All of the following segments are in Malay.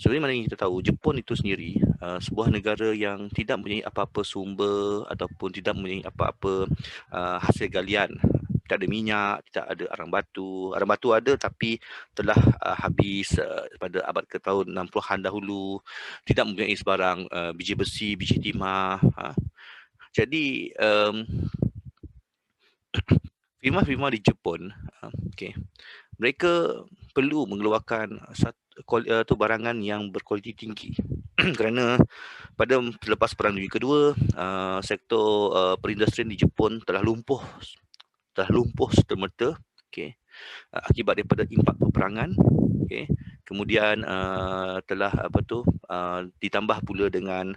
sebenarnya mana yang kita tahu, Jepun itu sendiri sebuah negara yang tidak mempunyai apa-apa sumber ataupun tidak mempunyai apa-apa hasil galian. Tak ada minyak, tidak ada arang batu. Arang batu ada tapi telah habis pada abad ke tahun 60-an dahulu. Tidak mempunyai sebarang biji besi, biji timah. Jadi firma-firma di Jepun, mereka perlu mengeluarkan satu barangan yang berkualiti tinggi kerana pada selepas Perang Dunia Kedua, sektor perindustrian di Jepun telah lumpuh serta-merta, akibat daripada impak peperangan. Kemudian telah ditambah pula dengan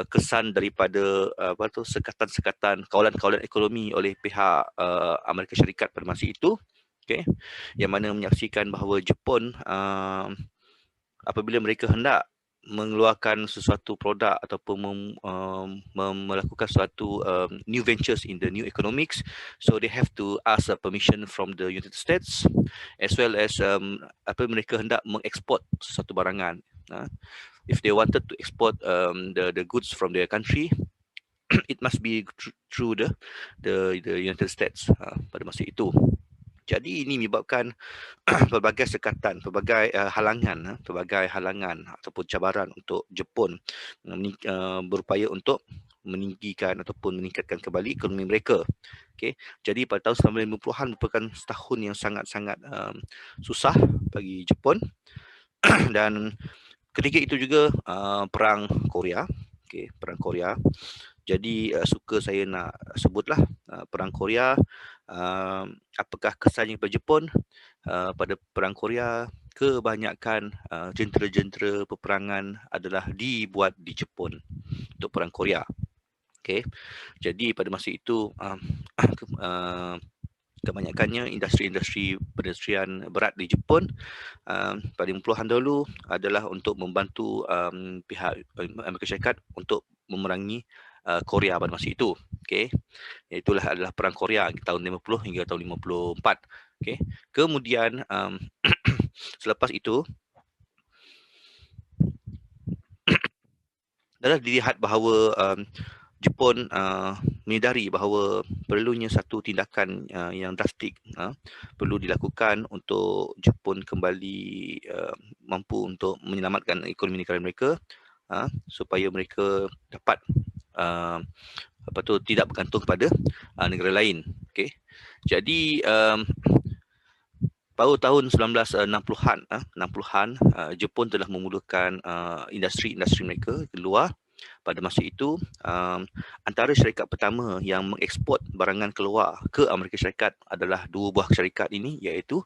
kesan daripada sekatan-sekatan kawalan-kawalan ekonomi oleh pihak Amerika Syarikat pada masa itu, yang mana menyaksikan bahawa Jepun apabila mereka hendak mengeluarkan sesuatu produk ataupun melakukan suatu new ventures in the new economics, so they have to ask permission from the United States, as well as mereka hendak mengeksport sesuatu barangan. If they wanted to export the goods from their country, it must be through the United States pada masa itu. Jadi ini menyebabkan pelbagai sekatan, pelbagai halangan ataupun cabaran untuk Jepun berupaya untuk meninggikan ataupun meningkatkan kembali ekonomi mereka. Jadi pada tahun 1950-an merupakan setahun yang sangat-sangat susah bagi Jepun dan ketika itu juga Perang Korea. Perang Korea. Jadi suka saya nak sebutlah Perang Korea, apakah kesannya kepada Jepun pada Perang Korea. Kebanyakan jentera-jentera peperangan adalah dibuat di Jepun untuk Perang Korea. Jadi pada masa itu kebanyakannya industri-industri perindustrian berat di Jepun pada 50-an dahulu adalah untuk membantu pihak Amerika Syarikat untuk memerangi Korea pada masa itu. Itulah adalah Perang Korea tahun 50 hingga tahun 54. Kemudian selepas itu adalah dilihat bahawa Jepun menyedari bahawa perlunya satu tindakan yang drastik perlu dilakukan untuk Jepun kembali mampu untuk menyelamatkan ekonomi negara mereka, supaya mereka dapat tidak bergantung pada negara lain. Jadi pada tahun 1960-an Jepun telah memulakan industri-industri mereka keluar. Pada masa itu antara syarikat pertama yang mengeksport barangan keluar ke Amerika Syarikat adalah dua buah syarikat ini, iaitu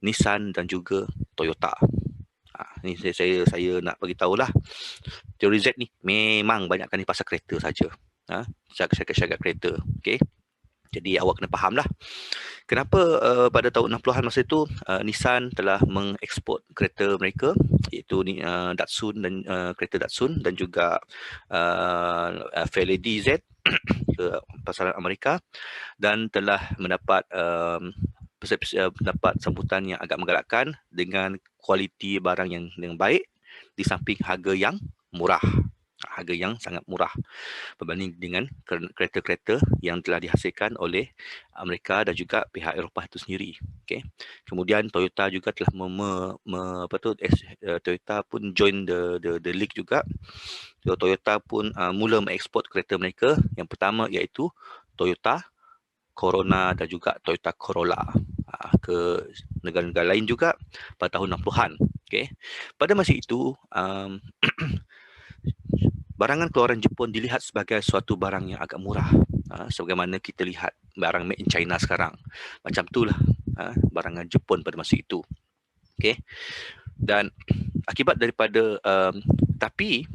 Nissan dan juga Toyota. Ini saya nak bagi tahulah, teori Z ni memang banyakkan di pasar kereta saja. Syarikat-syarikat kereta. Jadi awak kena faham lah kenapa pada tahun 60-an masa itu Nissan telah mengeksport kereta mereka, iaitu Datsun dan kereta Datsun dan juga Fairlady Z ke pasaran Amerika, dan telah mendapat sambutan yang agak menggalakkan dengan kualiti barang yang baik di samping harga yang murah. Harga yang sangat murah berbanding dengan kereta-kereta yang telah dihasilkan oleh Amerika dan juga pihak Eropah itu sendiri. Kemudian Toyota juga telah Toyota pun join the league juga. Toyota pun mula mengeksport kereta mereka. Yang pertama iaitu Toyota Corona dan juga Toyota Corolla ke negara-negara lain juga pada tahun 60-an. Pada masa itu barangan keluaran Jepun dilihat sebagai suatu barang yang agak murah, sebagaimana kita lihat barang made in China sekarang. Macam itulah barangan Jepun pada masa itu. Dan akibat daripada tetapi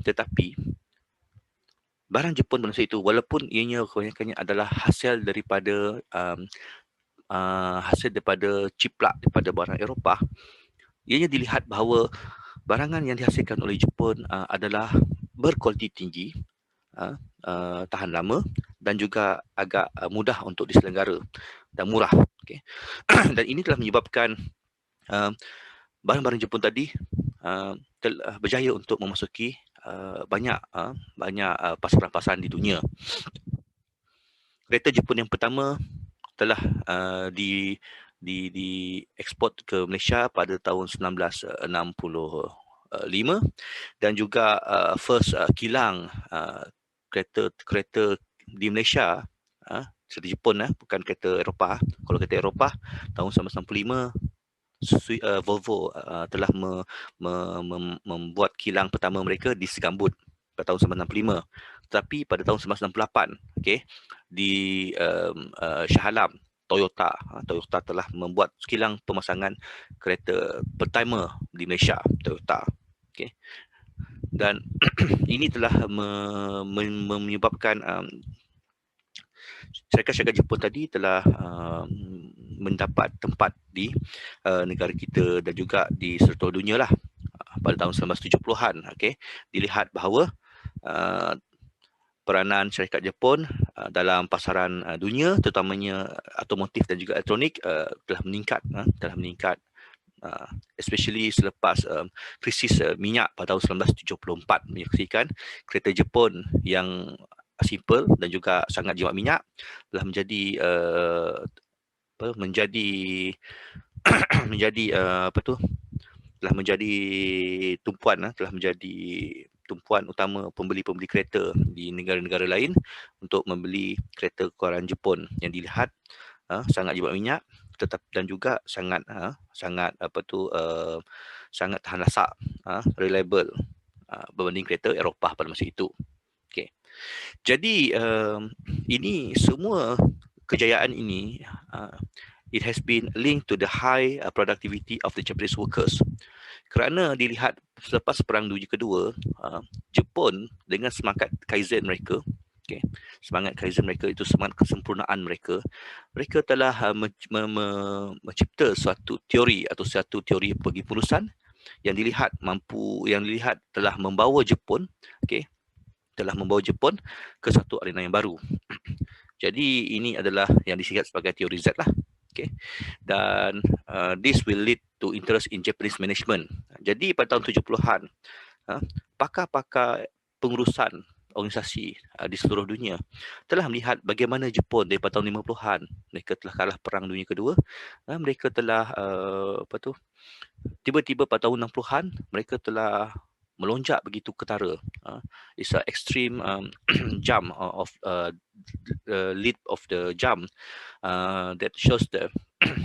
barang Jepun pada masa itu, walaupun ianya kebanyakannya adalah hasil daripada ciplak daripada barang Eropah, ianya dilihat bahawa barangan yang dihasilkan oleh Jepun adalah berkualiti tinggi, tahan lama dan juga agak mudah untuk diselenggara dan murah. Dan ini telah menyebabkan barang-barang Jepun tadi berjaya untuk memasuki banyak pasaran-pasaran di dunia. Kereta Jepun yang pertama telah di ekspor ke Malaysia pada tahun 1965, dan juga first kilang kereta di Malaysia, kereta Jepun, bukan kereta Eropah. Kalau kereta Eropah tahun 1965, Volvo telah membuat kilang pertama mereka di Segambut pada tahun 1965. Tetapi pada tahun 1968, okey, di Shah Alam, Toyota telah membuat kilang pemasangan kereta pertama di Malaysia, Toyota. Okey. Dan ini telah menyebabkan syarikat-syarikat Jepun tadi telah mendapat tempat di negara kita dan juga di seluruh dunia lah pada tahun 1970-an. Okey, dilihat bahawa peranan syarikat Jepun dalam pasaran dunia, terutamanya otomotif dan juga elektronik, telah meningkat, especially selepas krisis minyak pada tahun 1974, menyaksikan kereta Jepun yang simple dan juga sangat jimat minyak telah menjadi telah menjadi tumpuan utama pembeli-pembeli kereta di negara-negara lain untuk membeli kereta keluaran Jepun yang dilihat sangat jimat minyak, dan juga sangat tahan lasak, reliable berbanding kereta Eropah pada masa itu. Okey. Jadi ini semua kejayaan ini, it has been linked to the high productivity of the Japanese workers. Kerana dilihat selepas Perang Dunia Kedua, Jepun dengan semangat Kaizen mereka, semangat Kaizen mereka itu semangat kesempurnaan mereka telah mencipta suatu teori bagi penulisan yang dilihat telah membawa Jepun, ke satu arena yang baru. Jadi ini adalah yang disingkat sebagai teori Z lah. Dan this will lead to interest in Japanese management. Jadi pada tahun 70-an, pakar-pakar pengurusan organisasi di seluruh dunia telah melihat bagaimana Jepun daripada tahun 50-an, mereka telah kalah Perang Dunia Kedua, mereka telah tiba-tiba pada tahun 60-an mereka telah melonjak begitu ketara. It's an extreme jump of lead of the jump that shows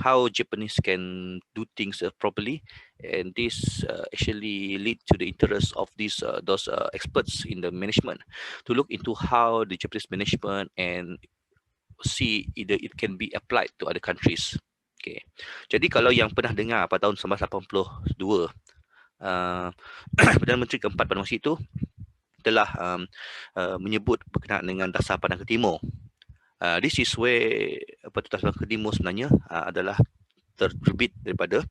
how Japanese can do things properly, and this actually lead to the interest of those experts in the management to look into how the Japanese management and see either it can be applied to other countries. Okay. Jadi kalau yang pernah dengar pada tahun 1982, Perdana Menteri keempat pada masa itu telah menyebut berkenaan dengan dasar pandangan ke timur. This is where dasar pandangan ke timur sebenarnya adalah terbit daripada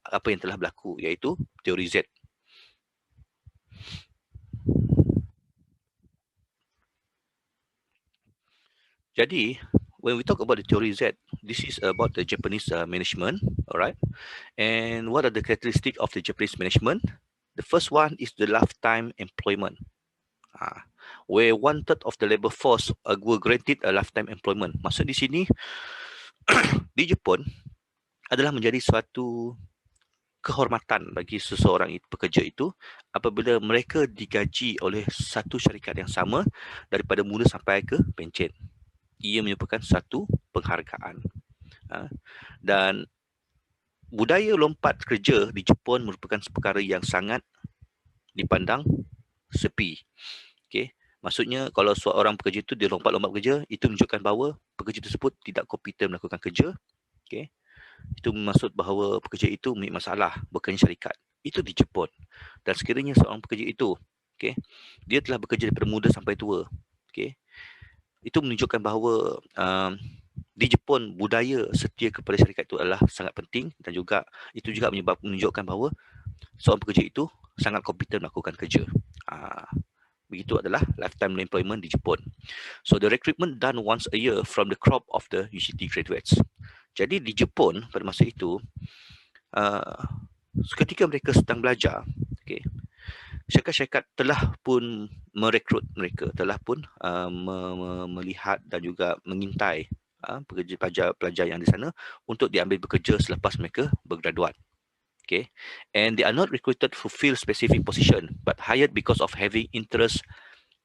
apa yang telah berlaku, iaitu teori Z. Jadi when we talk about the theory Z, this is about the Japanese management, alright? And what are the characteristics of the Japanese management? The first one is the lifetime employment, where 1/3 of the labor force were granted a lifetime employment. Maksud di sini, di Jepun adalah menjadi suatu kehormatan bagi seseorang pekerja itu apabila mereka digaji oleh satu syarikat yang sama daripada mula sampai ke pencen. Ia merupakan satu penghargaan. Dan budaya lompat kerja di Jepun merupakan perkara yang sangat dipandang sepi. Okey, maksudnya kalau seorang pekerja itu dia lompat-lompat bekerja, itu menunjukkan bahawa pekerja tersebut tidak kompeten melakukan kerja. Okey, itu maksud bahawa pekerja itu mempunyai masalah, bukannya syarikat. Itu di Jepun. Dan sekiranya seorang pekerja itu, okey, dia telah bekerja daripada muda sampai tua, okey, itu menunjukkan bahawa di Jepun budaya setia kepada syarikat itu adalah sangat penting, dan juga itu juga menunjukkan bahawa seorang pekerja itu sangat kompeten melakukan kerja. Begitu adalah lifetime employment di Jepun. So the recruitment done once a year from the crop of the UCT graduates. Jadi di Jepun pada masa itu ketika mereka sedang belajar, okay, syarikat-syarikat telah pun merekrut mereka, telah pun melihat dan juga mengintai pelajar yang di sana untuk diambil bekerja selepas mereka bergraduat. Okay, and they are not recruited to fill specific position, but hired because of having interest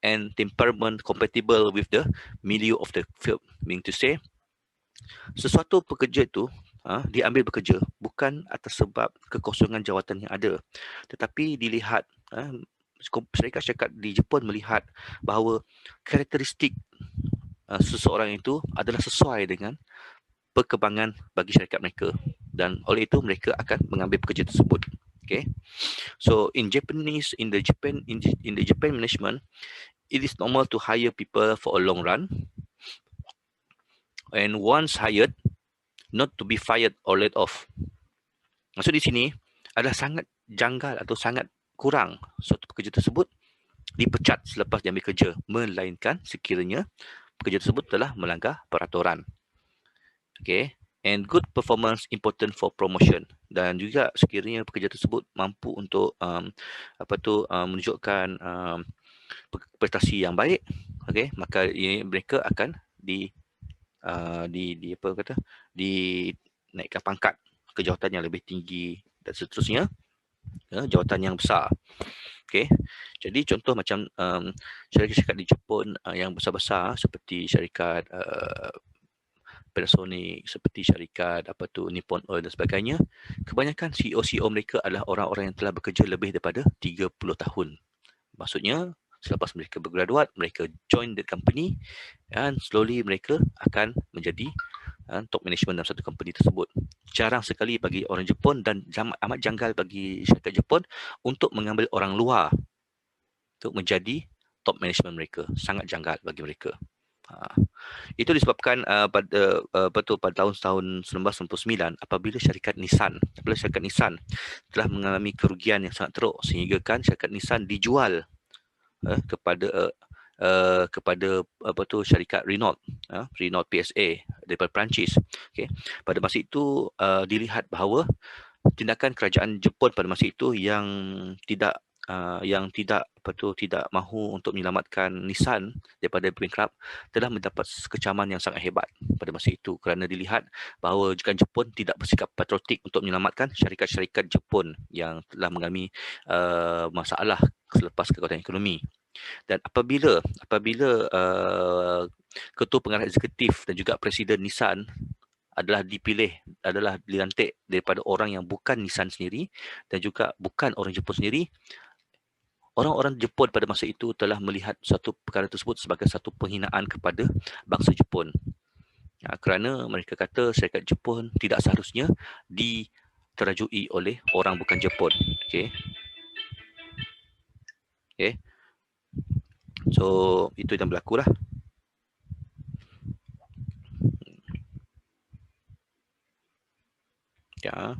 and temperament compatible with the milieu of the field. Meaning to say, sesuatu pekerja itu diambil bekerja bukan atas sebab kekosongan jawatan yang ada, tetapi dilihat syarikat-syarikat di Jepun melihat bahawa karakteristik seseorang itu adalah sesuai dengan perkembangan bagi syarikat mereka, dan oleh itu mereka akan mengambil pekerja tersebut. Okay, so in the Japan management, it is normal to hire people for a long run, and once hired, not to be fired or laid off. Maksud di sini adalah sangat janggal atau sangat kurang suatu pekerja tersebut dipecat selepas diambil kerja, melainkan sekiranya pekerja tersebut telah melanggar peraturan. Okay, and good performance important for promotion, dan juga sekiranya pekerja tersebut mampu untuk menunjukkan prestasi yang baik, okay, maka mereka akan dinaikkan pangkat ke jawatan yang lebih tinggi dan seterusnya, jawatan yang besar. Okay, jadi contoh macam syarikat-syarikat di Jepun yang besar-besar seperti syarikat Panasonic, seperti syarikat Nippon Oil dan sebagainya, kebanyakan CEO mereka adalah orang-orang yang telah bekerja lebih daripada 30 tahun. Maksudnya selepas mereka bergraduat, mereka join the company, dan slowly mereka akan menjadi top management dalam satu company tersebut. Jarang sekali bagi orang Jepun, dan amat janggal bagi syarikat Jepun untuk mengambil orang luar untuk menjadi top management mereka. Sangat janggal bagi mereka. Itu disebabkan pada tahun 1999 apabila syarikat Nissan telah mengalami kerugian yang sangat teruk, sehingga kan syarikat Nissan dijual kepada syarikat Renault PSA daripada Perancis. Okay. Pada masa itu dilihat bahawa tindakan kerajaan Jepun pada masa itu yang tidak mahu untuk menyelamatkan Nissan daripada bankrupt telah mendapat kecaman yang sangat hebat pada masa itu, kerana dilihat bahawa jika Jepun tidak bersikap patriotik untuk menyelamatkan syarikat-syarikat Jepun yang telah mengalami masalah selepas kekuatan ekonomi. Dan apabila ketua pengarah eksekutif dan juga presiden Nissan adalah dilantik daripada orang yang bukan Nissan sendiri dan juga bukan orang Jepun sendiri, orang-orang Jepun pada masa itu telah melihat suatu perkara tersebut sebagai satu penghinaan kepada bangsa Jepun. Kerana mereka kata syarikat Jepun tidak seharusnya diterajui oleh orang bukan Jepun. Okay. Okay. So, itu yang berlaku lah. Ya.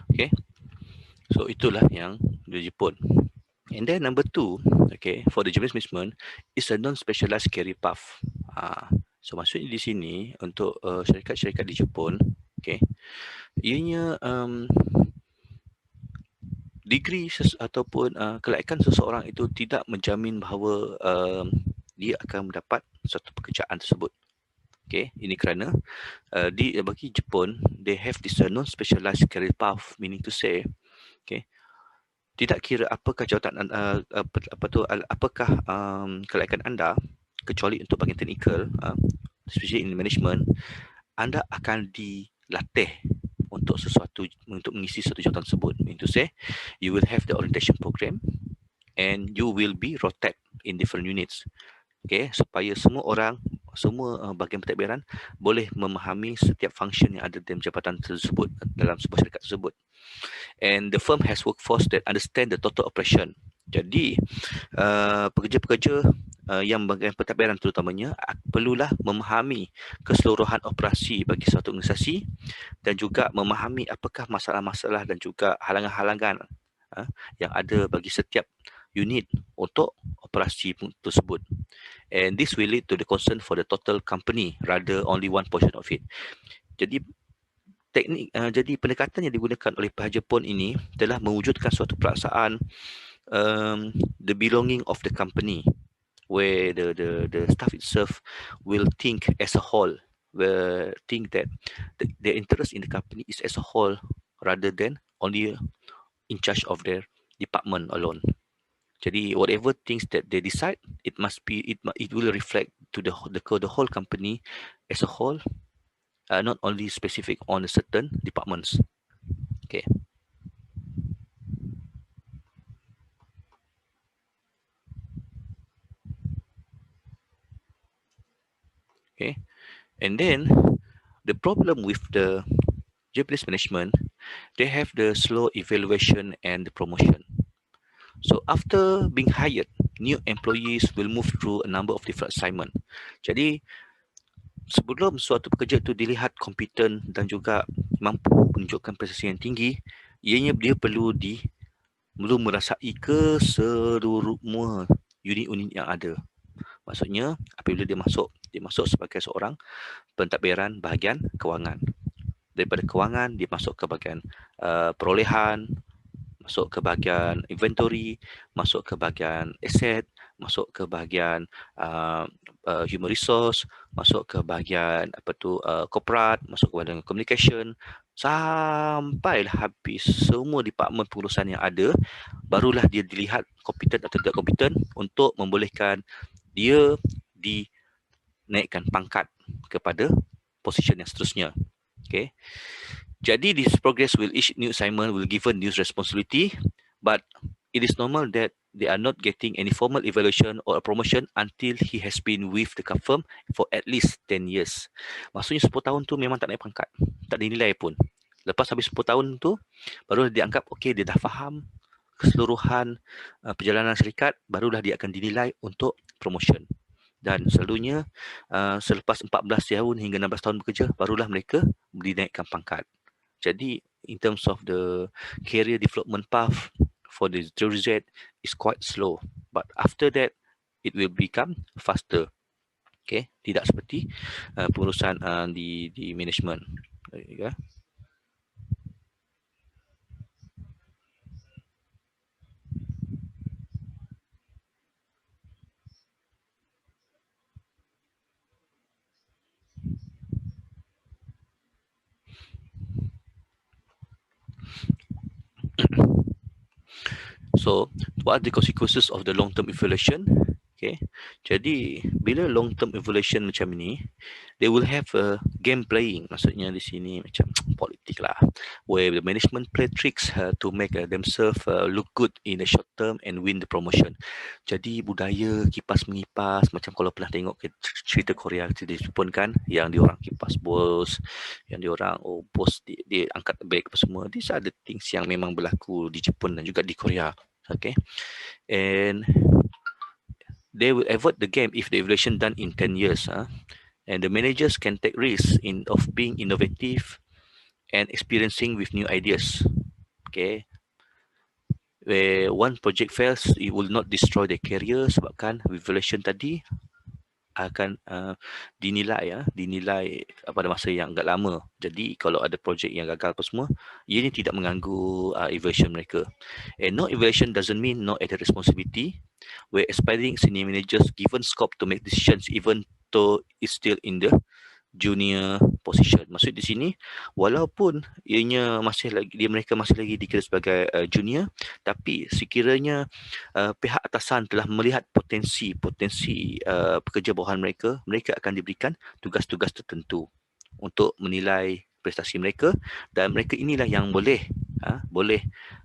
Okay. So, itulah yang di Jepun. And then number 2, okay, for the Japanese management is a non-specialized career path. So, maksudnya di sini untuk syarikat-syarikat di Jepun, okay, ianya degree ataupun kelaikan seseorang itu tidak menjamin bahawa dia akan mendapat suatu pekerjaan tersebut. Okay, ini kerana bagi Jepun, they have this non-specialized career path, meaning to say, okay, tidak kira apakah jawatan apakah kelaikan anda, kecuali untuk bahagian teknikal, especially in management, anda akan dilatih untuk mengisi satu jawatan tersebut. Meaning to say, you will have the orientation program and you will be rotated in different units. Okay, supaya semua bahagian pentadbiran boleh memahami setiap function yang ada dalam jabatan tersebut, dalam sebuah syarikat tersebut. And the firm has workforce that understand the total operation. Jadi pekerja-pekerja yang bahagian pentadbiran terutamanya perlulah memahami keseluruhan operasi bagi suatu organisasi, dan juga memahami apakah masalah-masalah dan juga halangan-halangan yang ada bagi setiap unit untuk operasi tersebut. And this will lead to the concern for the total company rather only one portion of it. Jadi jadi pendekatan yang digunakan oleh pihak Jepun ini telah mewujudkan suatu perasaan the belonging of the company, where the staff itself will think as a whole, will think that the interest in the company is as a whole rather than only in charge of their department alone. Jadi whatever things that they decide, it must be it will reflect to the whole company as a whole, not only specific on a certain departments. Okay. Okay. And then the problem with the Japanese management, they have the slow evaluation and the promotion. So after being hired, new employees will move through a number of different assignment. Jadi sebelum suatu pekerja itu dilihat kompeten dan juga mampu menunjukkan prestasi yang tinggi, ianya dia perlu merasai keseluruhan unit-unit yang ada. Maksudnya apabila dia masuk sebagai seorang pentadbiran bahagian kewangan. Daripada kewangan dia masuk ke bahagian perolehan, masuk ke bahagian inventory, masuk ke bahagian aset, masuk ke bahagian human resource, masuk ke bahagian corporate, masuk ke bahagian communication, sampailah habis semua departmen pengurusan yang ada, barulah dia dilihat kompeten atau tidak kompeten untuk membolehkan dia dinaikkan pangkat kepada position yang seterusnya. Okay. Jadi this progress will each new assignment will given new responsibility, but it is normal that they are not getting any formal evaluation or a promotion until he has been with the firm for at least 10 years. Maksudnya 10 tahun tu memang tak naik pangkat, tak dinilai pun. Lepas habis 10 tahun tu, baru dianggap okay, dia dah faham keseluruhan perjalanan syarikat, barulah dia akan dinilai untuk promotion. Dan selalunya selepas 14 tahun hingga 16 tahun bekerja, barulah mereka dinaikkan pangkat. Jadi in terms of the career development path for the theory Z is quite slow, but after that it will become faster. Okay, tidak seperti pengurusan di management. Okay. So, what are the consequences of the long-term evaluation? Okay, jadi bila long-term evaluation macam ni, they will have a game playing. Maksudnya di sini macam politik lah, where the management play tricks to make themselves look good in the short term and win the promotion. Jadi budaya kipas mengipas, macam kalau pernah tengok cerita Korea, cerita Jepun kan, yang diorang kipas bos, yang diorang bos dia angkat beg apa semua. These are the things yang memang berlaku di Jepun dan juga di Korea. Okay, and they will avoid the game if the evaluation done in 10 years. And the managers can take risks of being innovative and experiencing with new ideas. Okay. Where one project fails, it will not destroy their career sebabkan evaluation tadi akan dinilai pada masa yang agak lama. Jadi kalau ada projek yang gagal apa semua, ianya tidak mengganggu evaluation mereka. And no evaluation doesn't mean no added responsibility, where aspiring senior managers given scope to make decisions even though it's still in the junior position. Maksud di sini, walaupun ianya mereka masih lagi dikira sebagai junior, tapi sekiranya pihak atasan telah melihat potensi pekerja bawahan mereka akan diberikan tugas-tugas tertentu untuk menilai prestasi mereka, dan mereka inilah yang boleh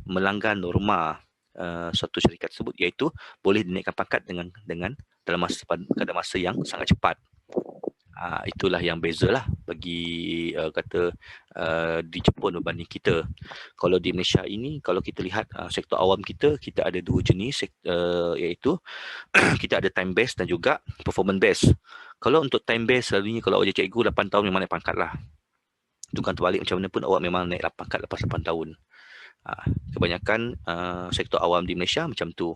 melanggar norma suatu syarikat tersebut, iaitu boleh dinaikkan pangkat dengan dalam masa yang sangat cepat. Itulah yang bezalah bagi di Jepun berbanding kita. Kalau di Malaysia ini, kalau kita lihat sektor awam kita ada dua jenis, iaitu kita ada time based dan juga performance based. Kalau untuk time based, selalunya kalau awak jadi cikgu 8 tahun memang naik pangkat lah. Tukang terbalik macam mana pun awak memang naik pangkat lepas 8 tahun. Kebanyakan sektor awam di Malaysia macam tu.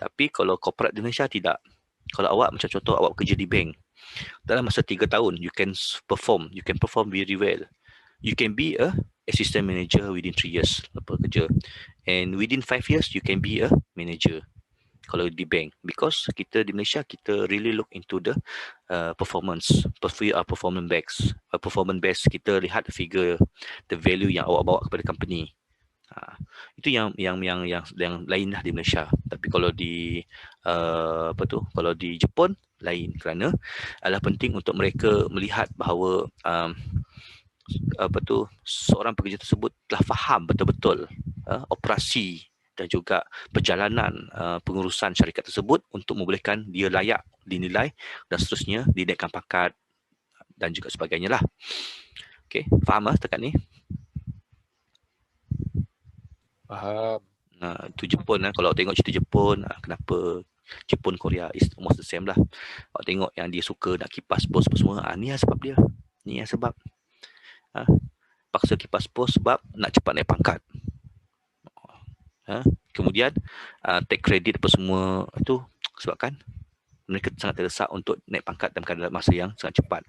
Tapi kalau corporate di Malaysia tidak. Kalau awak macam contoh awak kerja di bank, dalam masa 3 tahun you can perform very well. You can be a assistant manager within 3 years lepas kerja, and within 5 years you can be a manager kalau di bank, because kita di Malaysia kita really look into the performance performance based. Kita lihat figure, the value yang awak bawa kepada company. Itu yang lain lah di Malaysia. Tapi kalau di kalau di Jepun lain, kerana adalah penting untuk mereka melihat bahawa seorang pekerja tersebut telah faham betul-betul operasi dan juga perjalanan pengurusan syarikat tersebut untuk membolehkan dia layak dinilai dan seterusnya dinaikkan pangkat dan juga sebagainya lah. Okey, faham setakat ni? Faham. Itu Jepun kalau tengok cerita Jepun, kenapa Jepun, Korea is almost the same lah. Awak tengok yang dia suka nak kipas bos semua, ni lah sebab dia. Ni lah sebab paksa kipas bos sebab nak cepat naik pangkat. Kemudian take credit apa semua itu sebabkan mereka sangat terdesak untuk naik pangkat dalam kadar masa yang sangat cepat.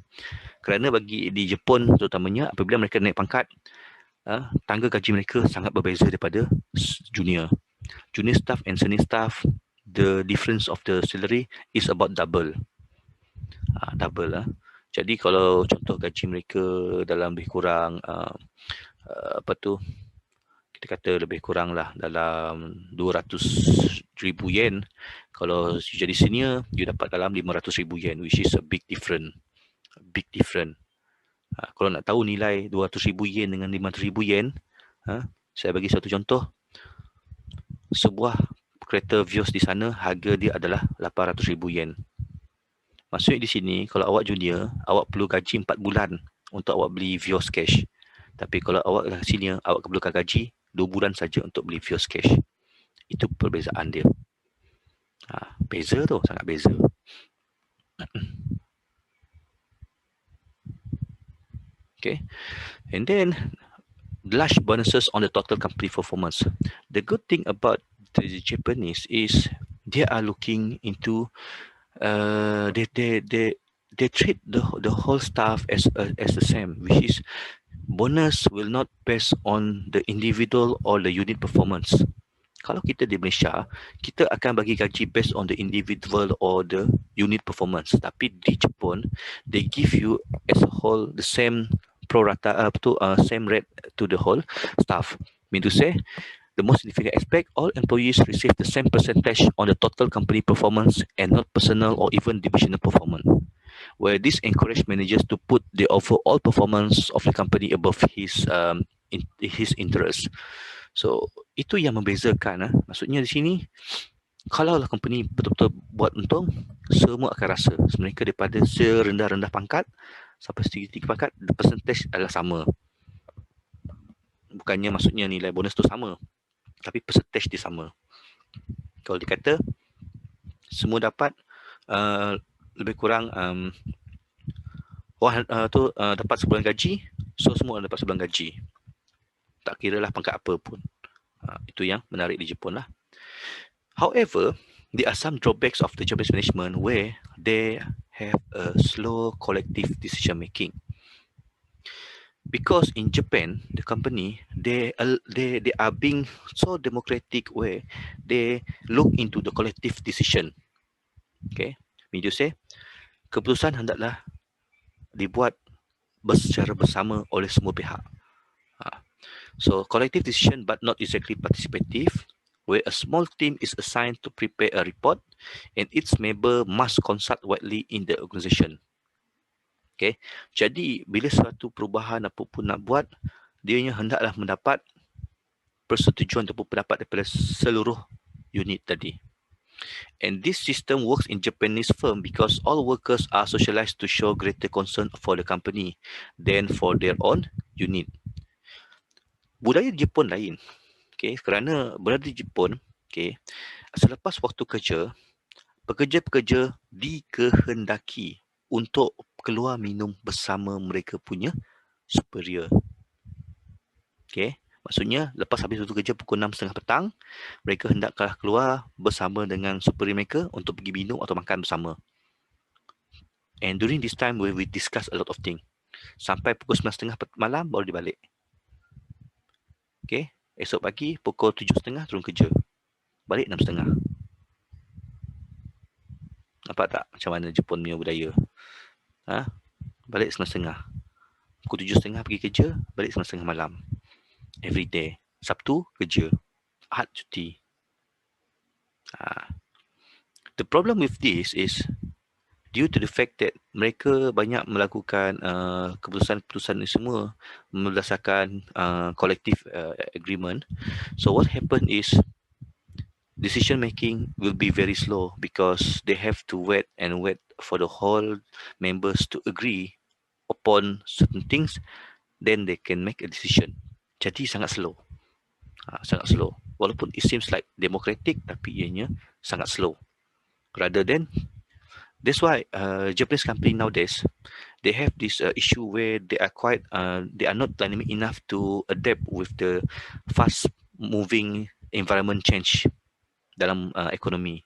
Kerana bagi di Jepun terutamanya, apabila mereka naik pangkat, tangga gaji mereka sangat berbeza daripada junior staff and senior staff. The difference of the salary is about double. Jadi kalau contoh gaji mereka dalam lebih kurang kita kata lebih kurang lah dalam 200,000 yen, kalau jadi senior you dapat dalam 500,000 yen, which is a big difference. Kalau nak tahu nilai 200,000 yen dengan 500,000 yen, saya bagi satu contoh. Sebuah kereta Vios di sana harga dia adalah 800,000 yen. Maksudnya di sini kalau awak junior, awak perlu gaji 4 bulan untuk awak beli Vios cash. Tapi kalau awak senior, awak perlukan gaji 2 bulan saja untuk beli Vios cash. Itu perbezaan dia. Beza tu, sangat beza. Okay. And then large bonuses on the total company performance. The good thing about the Japanese is they are looking into they treat the whole staff as the same, which is bonus will not based on the individual or the unit performance. Kalau kita di Malaysia, kita akan bagi gaji based on the individual or the unit performance. Tapi di Jepun, they give you as a whole the same pro rata same rate to the whole staff. Mean to say, the most significant aspect, all employees receive the same percentage on the total company performance and not personal or even divisional performance, where this encourage managers to put the overall performance of the company above his interest. So itu yang membezakan. Maksudnya di sini, kalau lah company betul-betul buat untung, semua akan rasa. Mereka daripada serendah-rendah pangkat sampai setinggi-tinggi pangkat, the percentage adalah sama. Bukannya maksudnya nilai bonus tu sama, tapi percentage dia sama. Kalau dikata semua dapat lebih kurang dapat sebulan gaji, so semua dapat sebulan gaji. Tak kira lah pangkat apa pun. Itu yang menarik di Jepun lah. However, there are some drawbacks of the Japanese management where they have a slow collective decision making. Because in Japan, the company, they are being so democratic where they look into the collective decision. Okay, mean to say, keputusan hendaklah dibuat secara bersama oleh semua pihak. So collective decision but not exactly participative, where a small team is assigned to prepare a report and its member must consult widely in the organisation. Okay, jadi bila suatu perubahan apa pun nak buat, dia hendaklah mendapat persetujuan ataupun pendapat daripada seluruh unit tadi. And this system works in Japanese firm because all workers are socialized to show greater concern for the company than for their own unit. Budaya di Jepun lain. Okay, kerana berada di Jepun, okay, selepas waktu kerja, pekerja-pekerja dikehendaki untuk keluar minum bersama mereka punya superior. Okay, Maksudnya lepas habis waktu kerja pukul 6.30 petang, mereka hendaklah keluar bersama dengan superior mereka untuk pergi minum atau makan bersama. And during this time we discuss a lot of things. Sampai pukul 9.30 malam baru dia balik. Okay. Esok pagi pukul 7.30 turun kerja. Balik 6.30. Nampak tak macam mana Jepun punya budaya? Balik 9.30. Pukul 7.30 pergi kerja, balik 9.30 malam. Every day. Sabtu kerja. Ahad cuti. The problem with this is due to the fact that mereka banyak melakukan keputusan-keputusan ini semua berdasarkan collective agreement. So what happen is decision making will be very slow because they have to wait for the whole members to agree upon certain things, then they can make a decision. Jadi sangat slow. Sangat slow. Walaupun it seems like democratic, tapi ianya sangat slow. Rather than, that's why Japanese company nowadays, they have this issue where they are not dynamic enough to adapt with the fast moving environment change dalam ekonomi.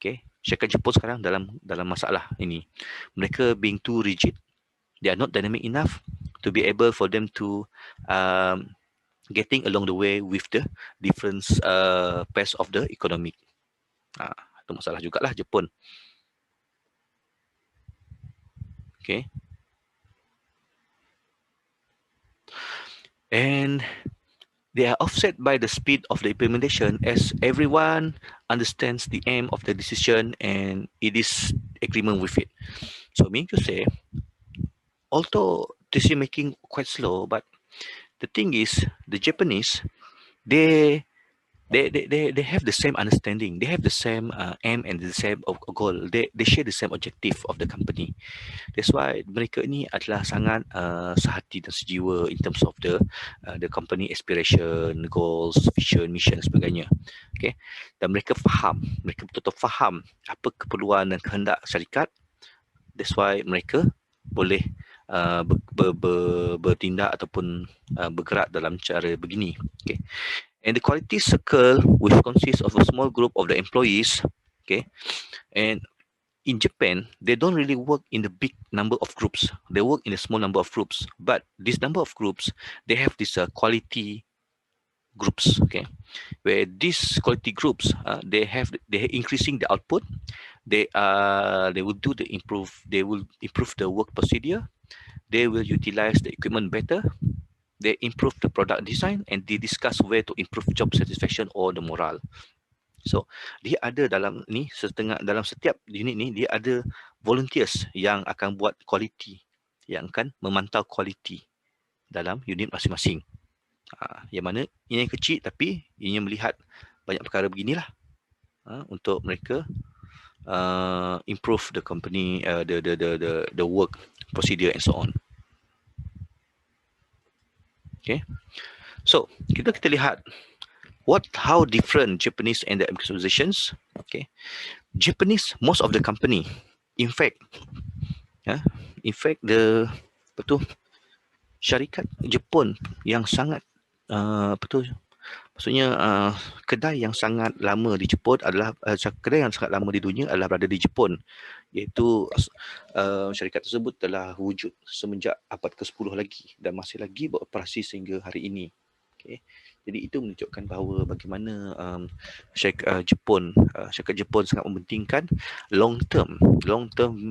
Okay, syarikat Jepun sekarang dalam masalah ini. Mereka being too rigid. They are not dynamic enough to be able for them to getting along the way with the different pace of the economic. Itu masalah jugalah Jepun. Okay. And they are offset by the speed of the implementation as everyone understands the aim of the decision and it is agreement with it. So meaning to say, although decision making quite slow, but the thing is the Japanese, they have the same understanding. They have the same aim and the same goal. They share the same objective of the company. That's why mereka ni adalah sangat sehati dan sejiwa in terms of the company aspiration, goals, vision, mission dan sebagainya. Okay, dan mereka betul-betul faham apa keperluan dan kehendak syarikat. That's why mereka boleh bertindak ataupun bergerak dalam cara begini. Okay. And the quality circle, which consists of a small group of the employees, okay, and in Japan, they don't really work in the big number of groups. They work in a small number of groups. But this number of groups, they have this quality groups, okay, where these quality groups, they're increasing the output. They will improve the work procedure. They will utilize the equipment better. They improve the product design and they discuss where to improve job satisfaction or the morale. So, dia ada dalam setiap unit ni, dia ada volunteers yang akan buat quality, yang akan memantau quality dalam unit masing-masing. Yang mana ini yang kecil tapi ini melihat banyak perkara beginilah untuk mereka improve the company, the work procedure and so on. Okay, so kita lihat how different Japanese and the American organizations. Okay, Japanese, most of the company, in fact syarikat Jepun yang sangat maksudnya kedai yang sangat lama di Jepun adalah kedai yang sangat lama di dunia adalah berada di Jepun, iaitu syarikat tersebut telah wujud semenjak abad ke-10 lagi dan masih lagi beroperasi sehingga hari ini. Okay. Jadi itu menunjukkan bahawa bagaimana syarikat Jepun sangat mementingkan long term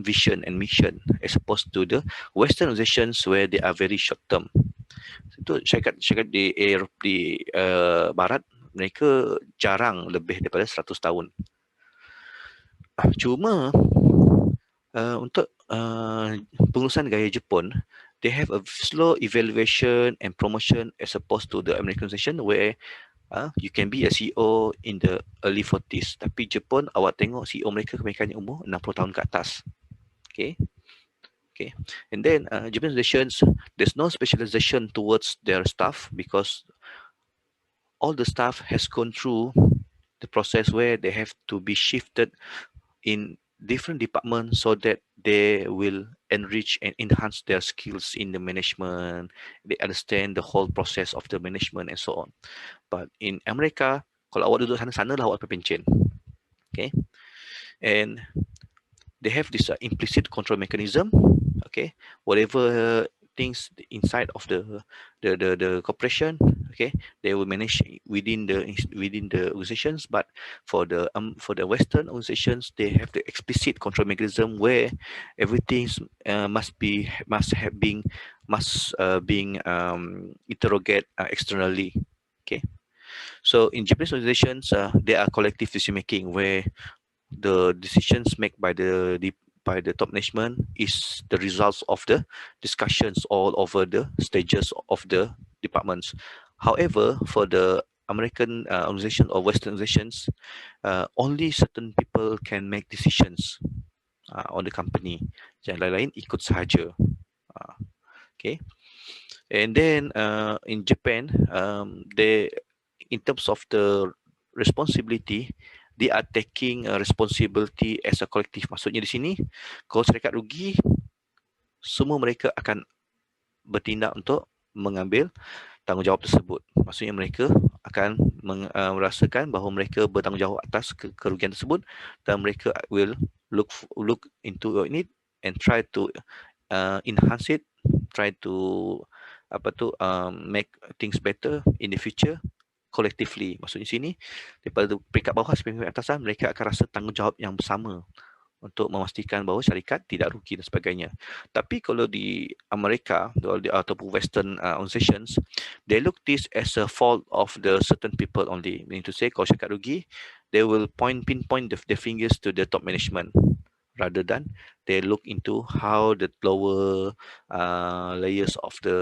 vision and mission as opposed to the Western organizations where they are very short term. Itu syarikat di Barat, mereka jarang lebih daripada 100 tahun. Cuma untuk pengurusan gaya Jepun, they have a slow evaluation and promotion as opposed to the American organization where you can be a CEO in the early 40s. Tapi Jepun, awak tengok CEO mereka kebanyakannya umur 60 tahun ke atas. Okay. And then Japanese organizations, there's no specialization towards their staff because all the staff has gone through the process where they have to be shifted in different departments so that they will enrich and enhance their skills in the management. They understand the whole process of the management and so on. But in America, kalau awak duduk sana lah awak pencen. Okay, and they have this implicit control mechanism. Okay, whatever things inside of the corporation, okay, they will manage within the organizations. But for the Western organizations, they have the explicit control mechanism where everything must being interrogate externally. Okay, so in Japanese organizations, there are collective decision making where the decisions made by the top management is the results of the discussions all over the stages of the departments. However, for the American organization or Western organizations, only certain people can make decisions on the company. Yang lain-lain ikut sahaja. Okay. And then in Japan, they, in terms of the responsibility, they are taking a responsibility as a collective. Maksudnya di sini, kalau syarikat rugi, semua mereka akan bertindak untuk mengambil tanggungjawab tersebut. Maksudnya mereka akan merasakan bahawa mereka bertanggungjawab atas kerugian tersebut dan mereka will look into it and try to enhance it, try to make things better in the future collectively. Maksudnya sini daripada peringkat bawah sampai peringkat atasan, mereka akan rasa tanggungjawab yang bersama untuk memastikan bahawa syarikat tidak rugi dan sebagainya. Tapi kalau di Amerika ataupun Western organizations, they look this as a fault of the certain people only. Meaning to say, kalau syarikat rugi, they will pinpoint the fingers to the top management rather than they look into how the lower layers of the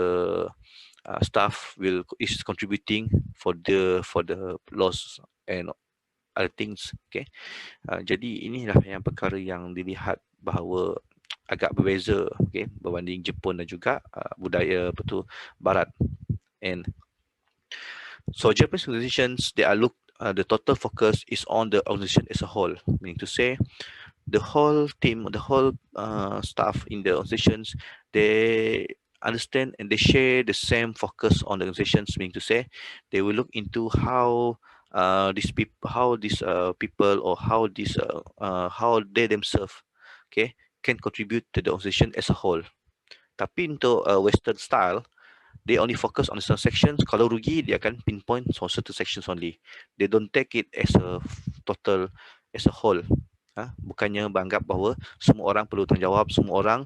staff is contributing for the loss and other things. Okay. Jadi inilah yang perkara yang dilihat bahawa agak berbeza, okay, berbanding Jepun dan juga budaya Barat. And so Japanese organizations, they are the total focus is on the organization as a whole, meaning to say the whole team, the whole staff in the organizations, they understand and they share the same focus on the organizations, meaning to say they will look into how these people or how they themselves, okay, can contribute to the organization as a whole. Tapi untuk Western style, they only focus on certain sections. Kalau rugi, dia akan pinpoint on certain sections only. They don't take it as a total, as a whole. Bukannya menganggap bahawa semua orang perlu tanggungjawab, semua orang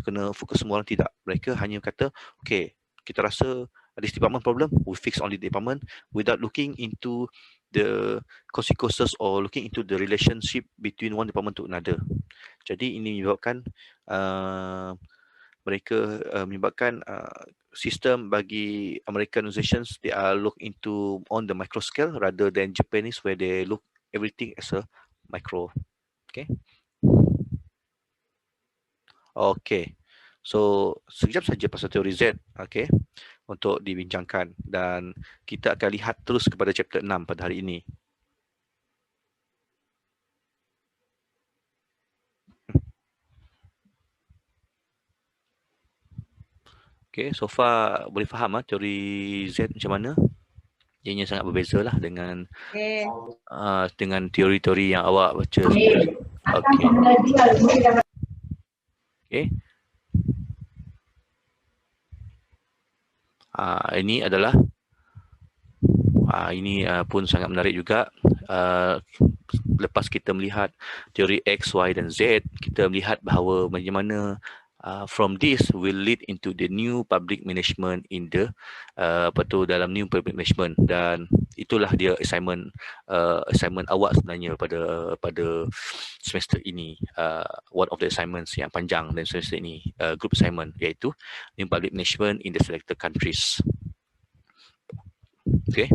kena fokus semua orang, tidak. Mereka hanya kata, okay, kita rasa this department problem, we fix only the department without looking into the consequences or looking into the relationship between one department to another. Jadi ini menyebabkan menyebabkan sistem bagi American organizations, they are look into on the micro scale rather than Japanese where they look everything as a micro. Okay. Okay. So sekejap saja pasal teori Z, okay, untuk dibincangkan dan kita akan lihat terus kepada chapter 6 pada hari ini. Okay, so far boleh faham teori Z macam mana? Ianya sangat berbeza lah dengan dengan teori-teori yang awak baca sebelum. Okay. Okay. Ini adalah ini pun sangat menarik juga. Lepas kita melihat teori X, Y dan Z, kita melihat bahawa bagaimana from this will lead into the new public management in the dalam new public management, dan itulah dia assignment awak sebenarnya pada semester ini, one of the assignments yang panjang dan semester ini, group assignment, iaitu new public management in the selected countries. Okay.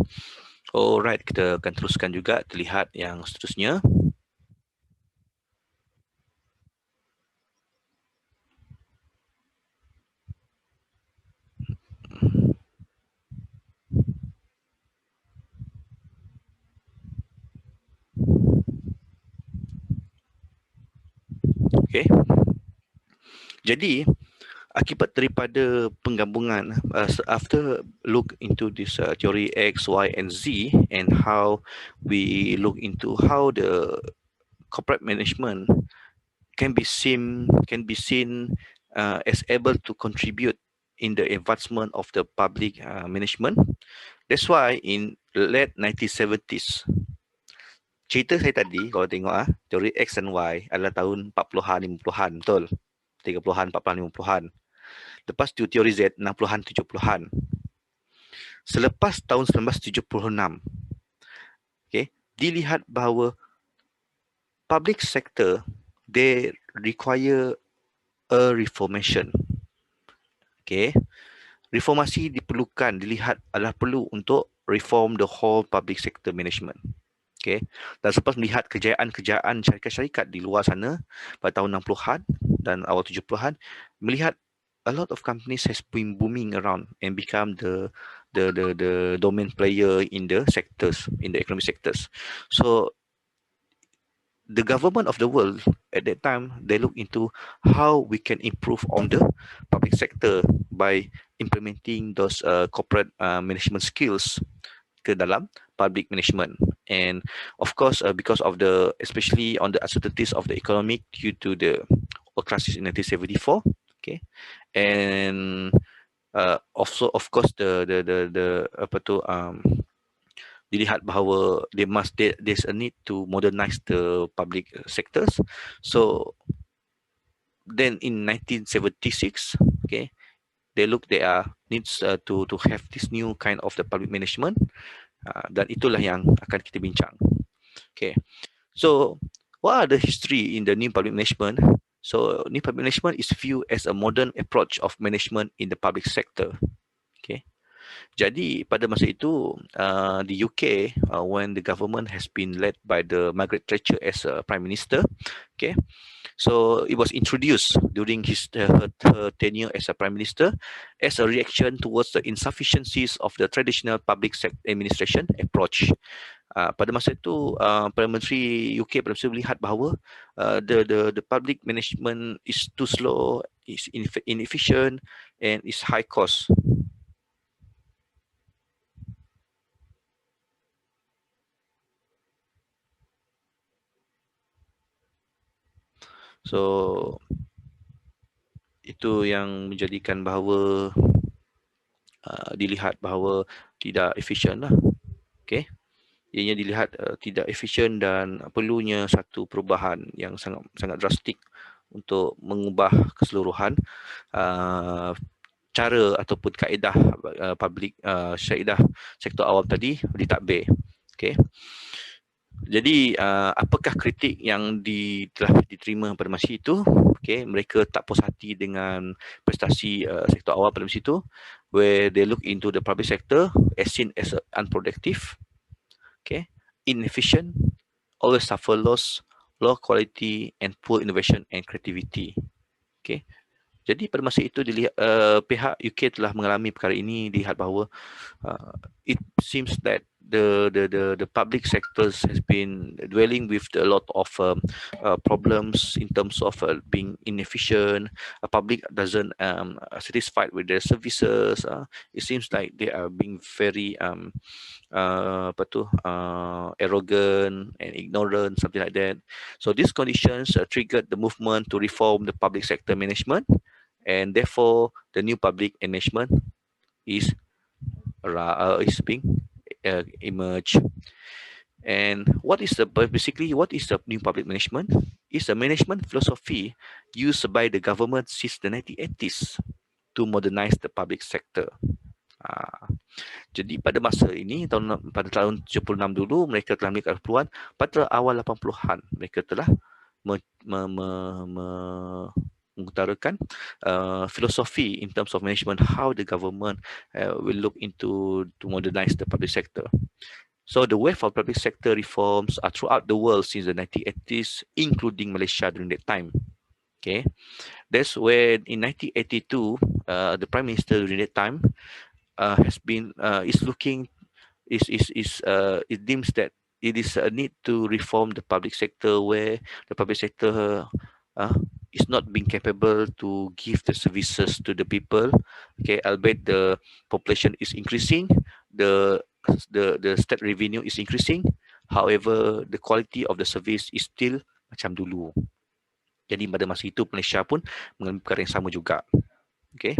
Alright, kita akan teruskan juga terlihat yang seterusnya. Okay. Jadi akibat daripada penggabungan, after look into this theory X, Y, and Z, and how we look into how the corporate management can be seen as able to contribute in the advancement of the public management. That's why in late 1970s, cerita saya tadi kalau tengok teori X dan Y adalah tahun 40-an 50-an, betul? 30-an 40-an 50-an. Lepas tu teori Z 60-an 70-an. Selepas tahun 1976, okay, dilihat bahawa public sector they require a reformation. Okay, reformasi diperlukan, dilihat adalah perlu untuk reform the whole public sector management. Okay, dan selepas melihat kejayaan-kejayaan syarikat-syarikat di luar sana pada tahun 60-an dan awal 70-an, melihat a lot of companies has been booming around and become the domain player in the sectors, in the economic sectors. So the government of the world at that time, they look into how we can improve on the public sector by implementing those corporate management skills ke dalam public management. And of course, because of the, especially on the uncertainties of the economic due to the oil crisis in 1974, okay, and also of course the apa tu dilihat bahawa there's a need to modernize the public sectors. So then in 1976, okay, there needs to have this new kind of the public management, dan itulah yang akan kita bincang. Okay, so what are the history in the new public management? So new public management is viewed as a modern approach of management in the public sector. Okay, jadi pada masa itu di UK, when the government has been led by the Margaret Thatcher as a prime minister, okay, so it was introduced during her tenure as a prime minister as a reaction towards the insufficiencies of the traditional public sector administration approach. Pada masa itu Perdana Menteri UK pada masa melihat bahawa the public management is too slow, is inefficient, and is high cost. So itu yang menjadikan bahawa dilihat bahawa tidak efisien lah. Okay, ianya dilihat tidak efisien dan perlunya satu perubahan yang sangat drastik untuk mengubah keseluruhan cara ataupun kaedah public kaedah sektor awam tadi ditadbir. Okay. Jadi apakah kritik yang telah diterima pada masa itu? Okay, mereka tak puas hati dengan prestasi sektor awam pada masa itu, where they look into the public sector as seen as unproductive, okay, inefficient, always suffer loss, low quality, and poor innovation and creativity. Okay, jadi pada masa itu dilihat pihak UK telah mengalami perkara ini, dilihat bahawa it seems that the public sectors has been dwelling with a lot of problems in terms of being inefficient. Public doesn't satisfied with their services. It seems like they are being very arrogant and ignorant, something like that. So these conditions triggered the movement to reform the public sector management, and therefore the new public management is being emerge. And what is basically what is the new public management? It's a management philosophy used by the government since the 1980s to modernize the public sector. Jadi pada masa ini pada tahun 76 dulu mereka telah memiliki keperluan, pada awal 80-an mereka telah mengutarakan filosofi in terms of management, how the government will look into to modernize the public sector. So the wave of public sector reforms are throughout the world since the 1980s, including Malaysia during that time. Okay, that's where in 1982 the Prime Minister during that time it deems that it is a need to reform the public sector, where the public sector is not being capable to give the services to the people. Okay, albeit the population is increasing, the the state revenue is increasing. However, the quality of the service is still macam dulu. Jadi pada masa itu Malaysia pun mengalami perkara yang sama juga. Okay.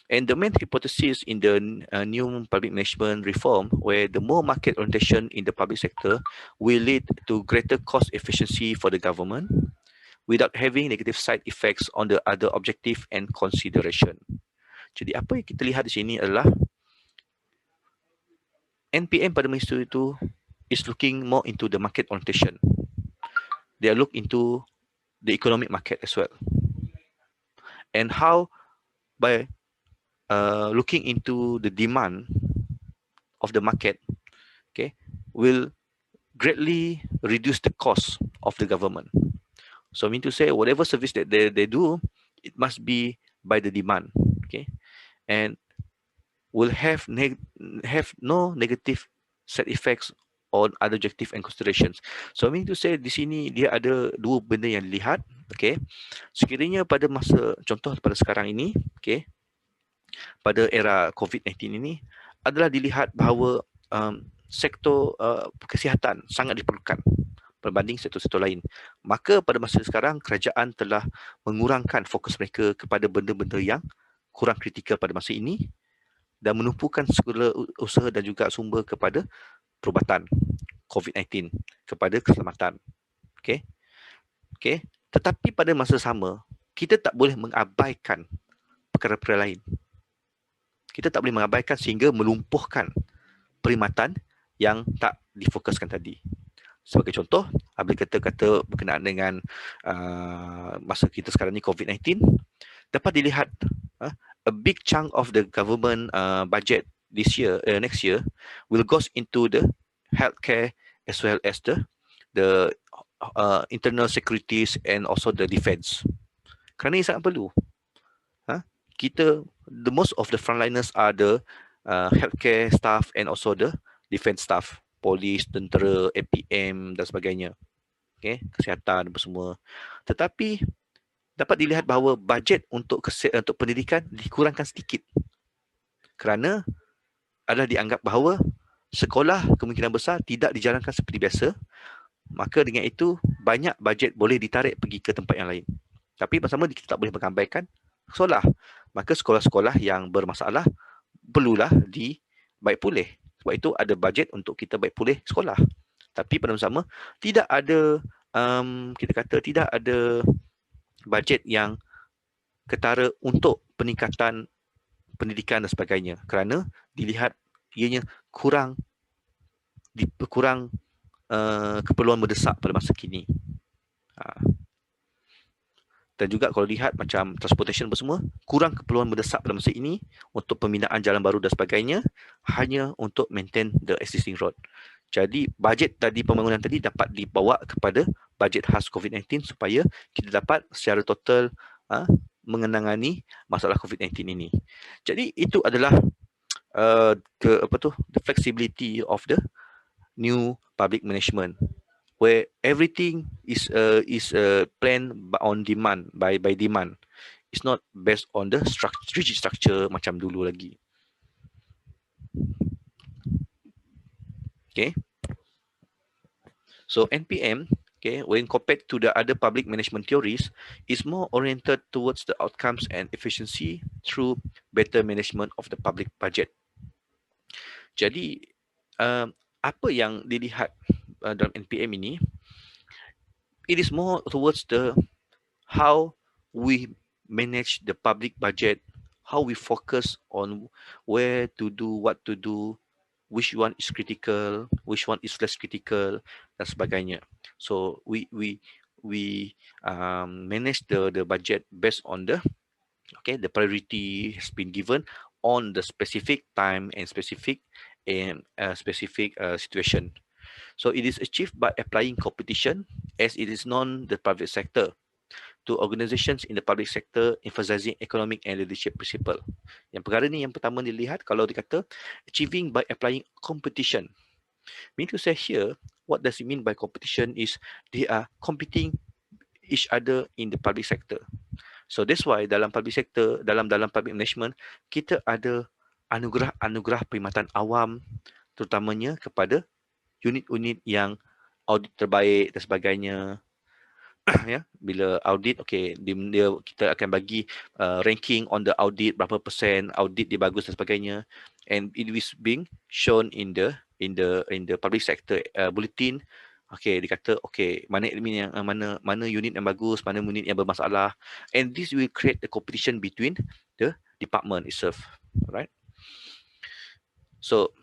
And the main hypothesis in the new public management reform, where the more market orientation in the public sector will lead to greater cost efficiency for the government without having negative side effects on the other objective and consideration. Jadi apa yang kita lihat di sini adalah NPM pada masa itu is looking more into the market orientation. They are look into the economic market as well. And how by looking into the demand of the market, okay, will greatly reduce the cost of the government. So I mean to say, whatever service that they do, it must be by the demand, okay, and will have no negative side effects on other objective and considerations. So I mean to say, di sini dia ada dua benda yang dilihat, okay. Sekiranya pada masa, contoh pada sekarang ini, okay, pada era COVID-19 ini adalah dilihat bahawa sektor kesihatan sangat diperlukan berbanding sektor-sektor lain. Maka pada masa sekarang kerajaan telah mengurangkan fokus mereka kepada benda-benda yang kurang kritikal pada masa ini dan menumpukan segala usaha dan juga sumber kepada perubatan COVID-19, kepada keselamatan. Okey. Okey. Tetapi pada masa sama, kita tak boleh mengabaikan perkara-perkara lain. Kita tak boleh mengabaikan sehingga melumpuhkan perkhidmatan yang tak difokuskan tadi. Sebagai contoh, apabila kata-kata berkenaan dengan masa kita sekarang ni COVID-19, dapat dilihat a big chunk of the government budget this year, next year, will goes into the healthcare as well as the internal securities and also the defense. Kerana ini sangat perlu. Kita, the most of the frontliners are the healthcare staff and also the defense staff, polis, tentera, APM dan sebagainya. Okay, kesihatan dan semua. Tetapi dapat dilihat bahawa bajet untuk pendidikan dikurangkan sedikit. Kerana adalah dianggap bahawa sekolah kemungkinan besar tidak dijalankan seperti biasa. Maka dengan itu banyak bajet boleh ditarik pergi ke tempat yang lain. Tapi bersama kita tak boleh mengabaikan sekolah. Maka sekolah-sekolah yang bermasalah perlulah dibaik pulih. Sebab itu ada bajet untuk kita baik pulih sekolah. Tapi pada masa sama tidak ada kita kata tidak ada bajet yang ketara untuk peningkatan pendidikan dan sebagainya. Kerana dilihat ianya kurang keperluan mendesak pada masa kini. Dan juga kalau lihat macam transportation semua, kurang keperluan mendesak pada masa ini untuk pembinaan jalan baru dan sebagainya, hanya untuk maintain the existing road. Jadi bajet tadi, pembangunan tadi dapat dibawa kepada bajet khas COVID-19 supaya kita dapat secara total mengenangani masalah COVID-19 ini. Jadi itu adalah the flexibility of the new public management, where everything is planned on demand, by demand. It's not based on the rigid structure macam dulu lagi. Okay. So NPM, okay, when compared to the other public management theories, is more oriented towards the outcomes and efficiency through better management of the public budget. Jadi apa yang dilihat dalam NPM ini, it is more towards the how we manage the public budget, how we focus on where to do, what to do, which one is critical, which one is less critical dan sebagainya. So we manage the budget based on the priority has been given on the specific time and specific situation. So it is achieved by applying competition, as it is known the private sector, to organizations in the public sector emphasizing economic and leadership principle. Yang perkara ni yang pertama dilihat kalau dikata achieving by applying competition. Mean to say here, what does it mean by competition is they are competing each other in the public sector. So that's why dalam public sector, dalam public management, kita ada anugerah perkhidmatan awam, terutamanya kepada unit-unit yang audit terbaik dan sebagainya. Ya, bila audit, okay, kita akan bagi ranking on the audit, berapa persen audit dia bagus dan sebagainya, and it is being shown in the public sector bulletin. Okay, dia kata okay, mana admin yang mana unit yang bagus, mana unit yang bermasalah, and this will create the competition between the department itself, right? So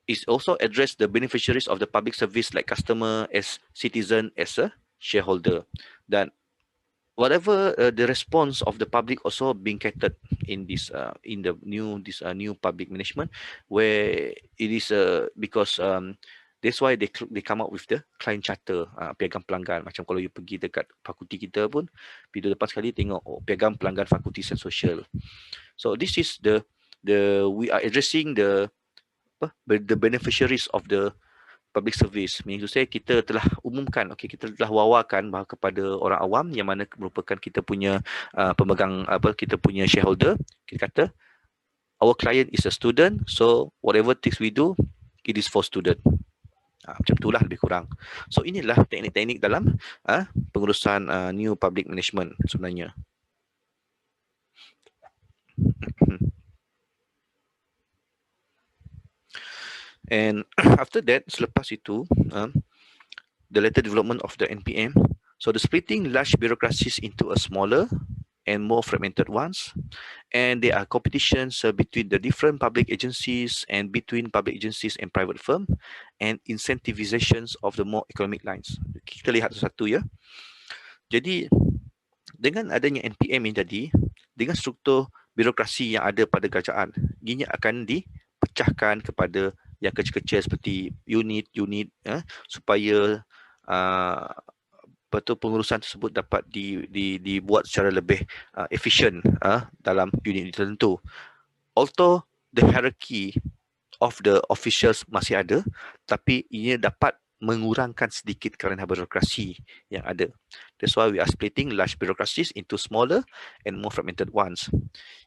it also address the beneficiaries of the public service like customer, as citizen, as a shareholder. Dan whatever the response of the public also being catered in this in the new public management, where it is because that's why they come up with the client charter, piagam pelanggan. Macam kalau you pergi dekat fakulti kita pun, video lepas sekali tengok piagam pelanggan fakulti sains sosial. So this is the we are addressing the beneficiaries of the public service. Maksud saya, kita telah umumkan, okay, kita telah wawarkan bahawa kepada orang awam yang mana merupakan kita punya pemegang, kita punya shareholder. Kita kata our client is a student, so whatever things we do, it is for student. Macam itulah lebih kurang. So inilah teknik-teknik dalam pengurusan new public management sebenarnya. And after that, selepas itu, the later development of the NPM. So the splitting large bureaucracies into a smaller and more fragmented ones, and there are competitions between the different public agencies and between public agencies and private firm, and incentivizations of the more economic lines. Kita lihat satu ya. Jadi dengan adanya NPM ini tadi, dengan struktur birokrasi yang ada pada kerajaan, ini akan dipecahkan kepada yang kecil-kecil seperti unit-unit supaya betul pengurusan tersebut dapat dibuat secara lebih efisien dalam unit tertentu. Although the hierarchy of the officials masih ada, tapi ini dapat mengurangkan sedikit kerana birokrasi yang ada. That's why we are splitting large bureaucracies into smaller and more fragmented ones.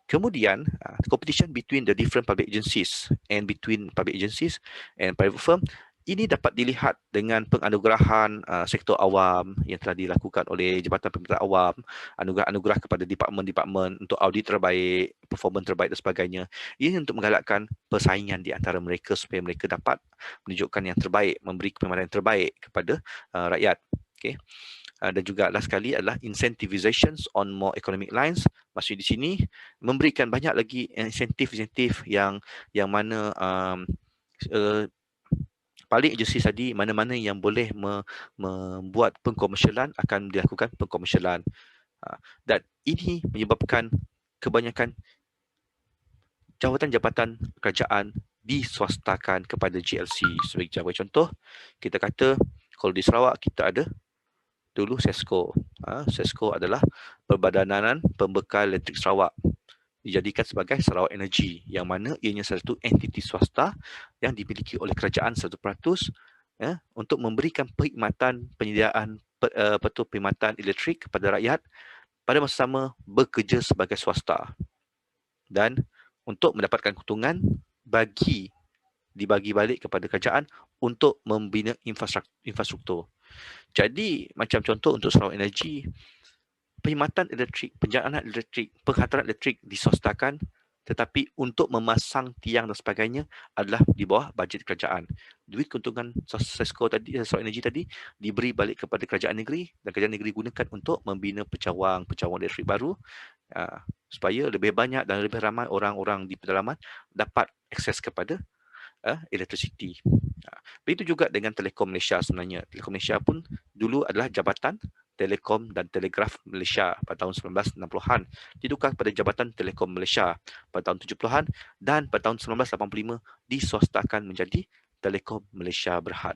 Kemudian, competition between the different public agencies and between public agencies and private firm, ini dapat dilihat dengan penganugerahan sektor awam yang telah dilakukan oleh Jabatan Perkhidmatan Awam, anugerah kepada departmen-departmen untuk audit terbaik, performance terbaik dan sebagainya. Ini untuk menggalakkan persaingan di antara mereka supaya mereka dapat menunjukkan yang terbaik, memberi perkhidmatan yang terbaik kepada rakyat. Okay. Dan juga last sekali adalah incentivizations on more economic lines. Maksud di sini memberikan banyak lagi insentif-insentif yang mana paling agensi tadi, mana-mana yang boleh membuat pengkomersialan akan dilakukan pengkomersialan. Dan ini menyebabkan kebanyakan jabatan-jabatan kerajaan diswastakan kepada GLC. Sebagai contoh, kita kata kalau di Sarawak kita ada dulu SESCO. SESCO adalah Perbadanan Pembekal Elektrik Sarawak. Dijadikan sebagai Sarawak Energy, yang mana ianya satu entiti swasta yang dimiliki oleh kerajaan 100% untuk memberikan perkhidmatan penyediaan perkhidmatan elektrik kepada rakyat pada masa sama bekerja sebagai swasta. Dan untuk mendapatkan keuntungan dibagi balik kepada kerajaan untuk membina infrastruktur. Jadi macam contoh untuk Sarawak Energy, perkhidmatan elektrik, penjalanan elektrik, penghantaran elektrik diswastakan, tetapi untuk memasang tiang dan sebagainya adalah di bawah bajet kerajaan. Duit keuntungan SESCO tadi, Sarawak Energy tadi, diberi balik kepada kerajaan negeri, dan kerajaan negeri gunakan untuk membina pecawang elektrik baru, supaya lebih banyak dan lebih ramai orang-orang di pedalaman dapat akses kepada electricity. Begitu juga dengan Telekom Malaysia sebenarnya. Telekom Malaysia pun dulu adalah Jabatan Telekom dan Telegraf Malaysia pada tahun 1960-an. Ditukar kepada Jabatan Telekom Malaysia pada tahun 70-an, dan pada tahun 1985 diswastakan menjadi Telekom Malaysia Berhad.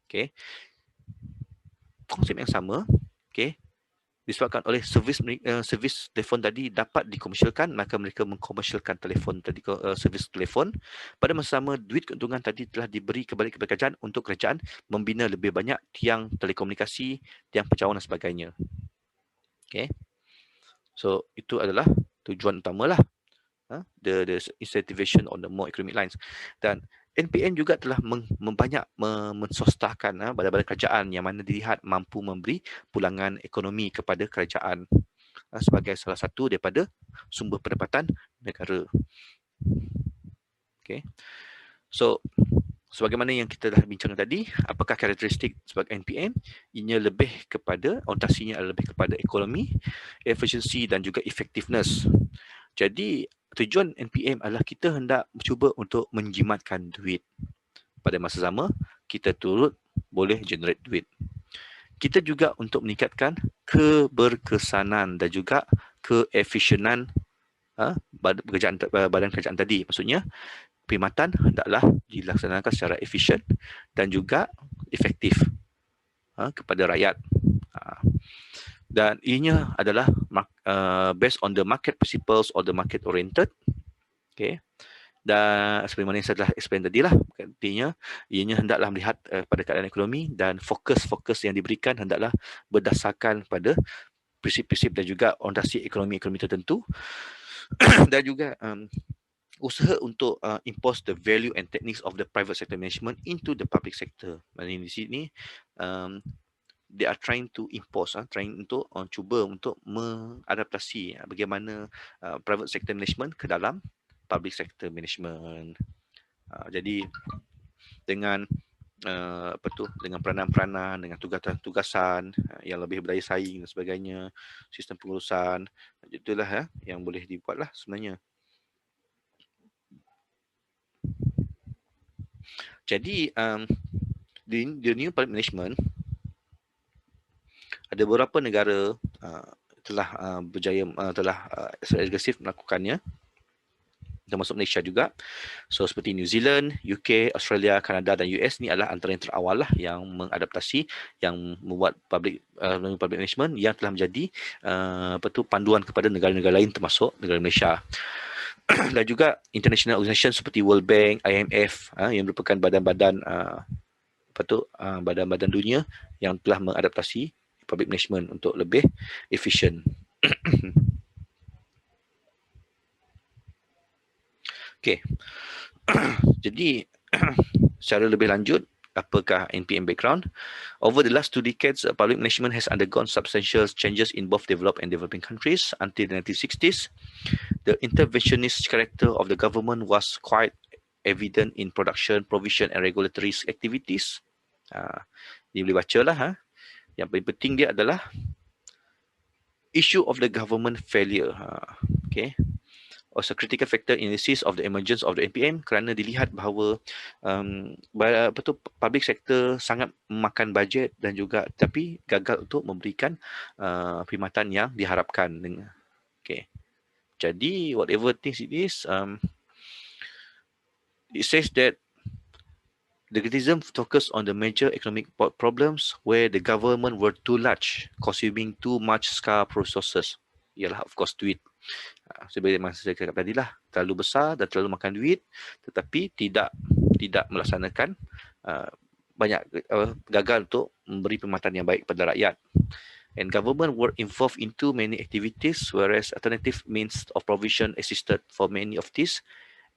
Okey. Konsep yang sama, okey. disebabkan oleh servis telefon tadi dapat dikomersialkan, maka mereka mengkomersialkan telefon tadi, servis telefon. Pada masa sama, duit keuntungan tadi telah diberi kembali kepada kerajaan untuk kerajaan membina lebih banyak tiang telekomunikasi, tiang pencawangan dan sebagainya. Okay. So itu adalah tujuan utamalah, the incentivization on the more economic lines. Dan NPN juga telah mensostahkan badan-badan kerajaan yang mana dilihat mampu memberi pulangan ekonomi kepada kerajaan sebagai salah satu daripada sumber pendapatan negara. Okay. So sebagaimana yang kita dah bincang tadi, apakah karakteristik sebagai NPN? Ianya lebih kepada, orientasinya lebih kepada ekonomi, efisiensi dan juga effectiveness. Jadi tujuan NPM adalah kita hendak cuba untuk menjimatkan duit. Pada masa sama, kita turut boleh generate duit. Kita juga untuk meningkatkan keberkesanan dan juga keefisienan badan kerajaan tadi. Maksudnya, perkhidmatan hendaklah dilaksanakan secara efisien dan juga efektif kepada rakyat. Dan ianya adalah based on the market principles or the market oriented. Okay. Dan seperti mana yang saya telah explain tadi lah, artinya ianya hendaklah melihat pada keadaan ekonomi dan fokus-fokus yang diberikan hendaklah berdasarkan pada prinsip-prinsip dan juga orientasi ekonomi-ekonomi tertentu dan juga usaha untuk impose the value and techniques of the private sector management into the public sector. Maksudnya di sini they are trying to impose, trying untuk cuba untuk mengadaptasi bagaimana private sector management ke dalam public sector management. Jadi dengan dengan peranan-peranan, dengan tugasan-tugasan yang lebih berdaya saing dan sebagainya, sistem pengurusan, itulah yang boleh dibuatlah sebenarnya. Jadi the new public management, ada beberapa negara telah berjaya, telah agresif melakukannya, termasuk Malaysia juga. So seperti New Zealand, UK, Australia, Kanada dan US ni adalah antara yang terawal lah yang mengadaptasi, yang membuat public management yang telah menjadi panduan kepada negara-negara lain termasuk negara Malaysia. Dan juga international organisation seperti World Bank, IMF yang merupakan badan-badan badan-badan dunia yang telah mengadaptasi public management untuk lebih efisien. Okey. Jadi secara lebih lanjut, apakah NPM background? Over the last 2 decades, public management has undergone substantial changes in both developed and developing countries. Until the 1960s, the interventionist character of the government was quite evident in production, provision and regulatory activities. Dia boleh baca lah. Yang paling penting dia adalah issue of the government failure. Okay. Also critical factor analysis of the emergence of the NPM, kerana dilihat bahawa public sector sangat memakan bajet dan juga tapi gagal untuk memberikan perkhidmatan yang diharapkan. Okay. Jadi whatever things it is, it says that the criticism focus on the major economic problems where the government were too large, consuming too much scarce resources. Ialah of course duit. Seperti yang saya cakap tadi lah, terlalu besar dan terlalu makan duit, tetapi tidak melaksanakan banyak gagal untuk memberi perkhidmatan yang baik kepada rakyat. And government were involved into many activities, whereas alternative means of provision existed for many of these,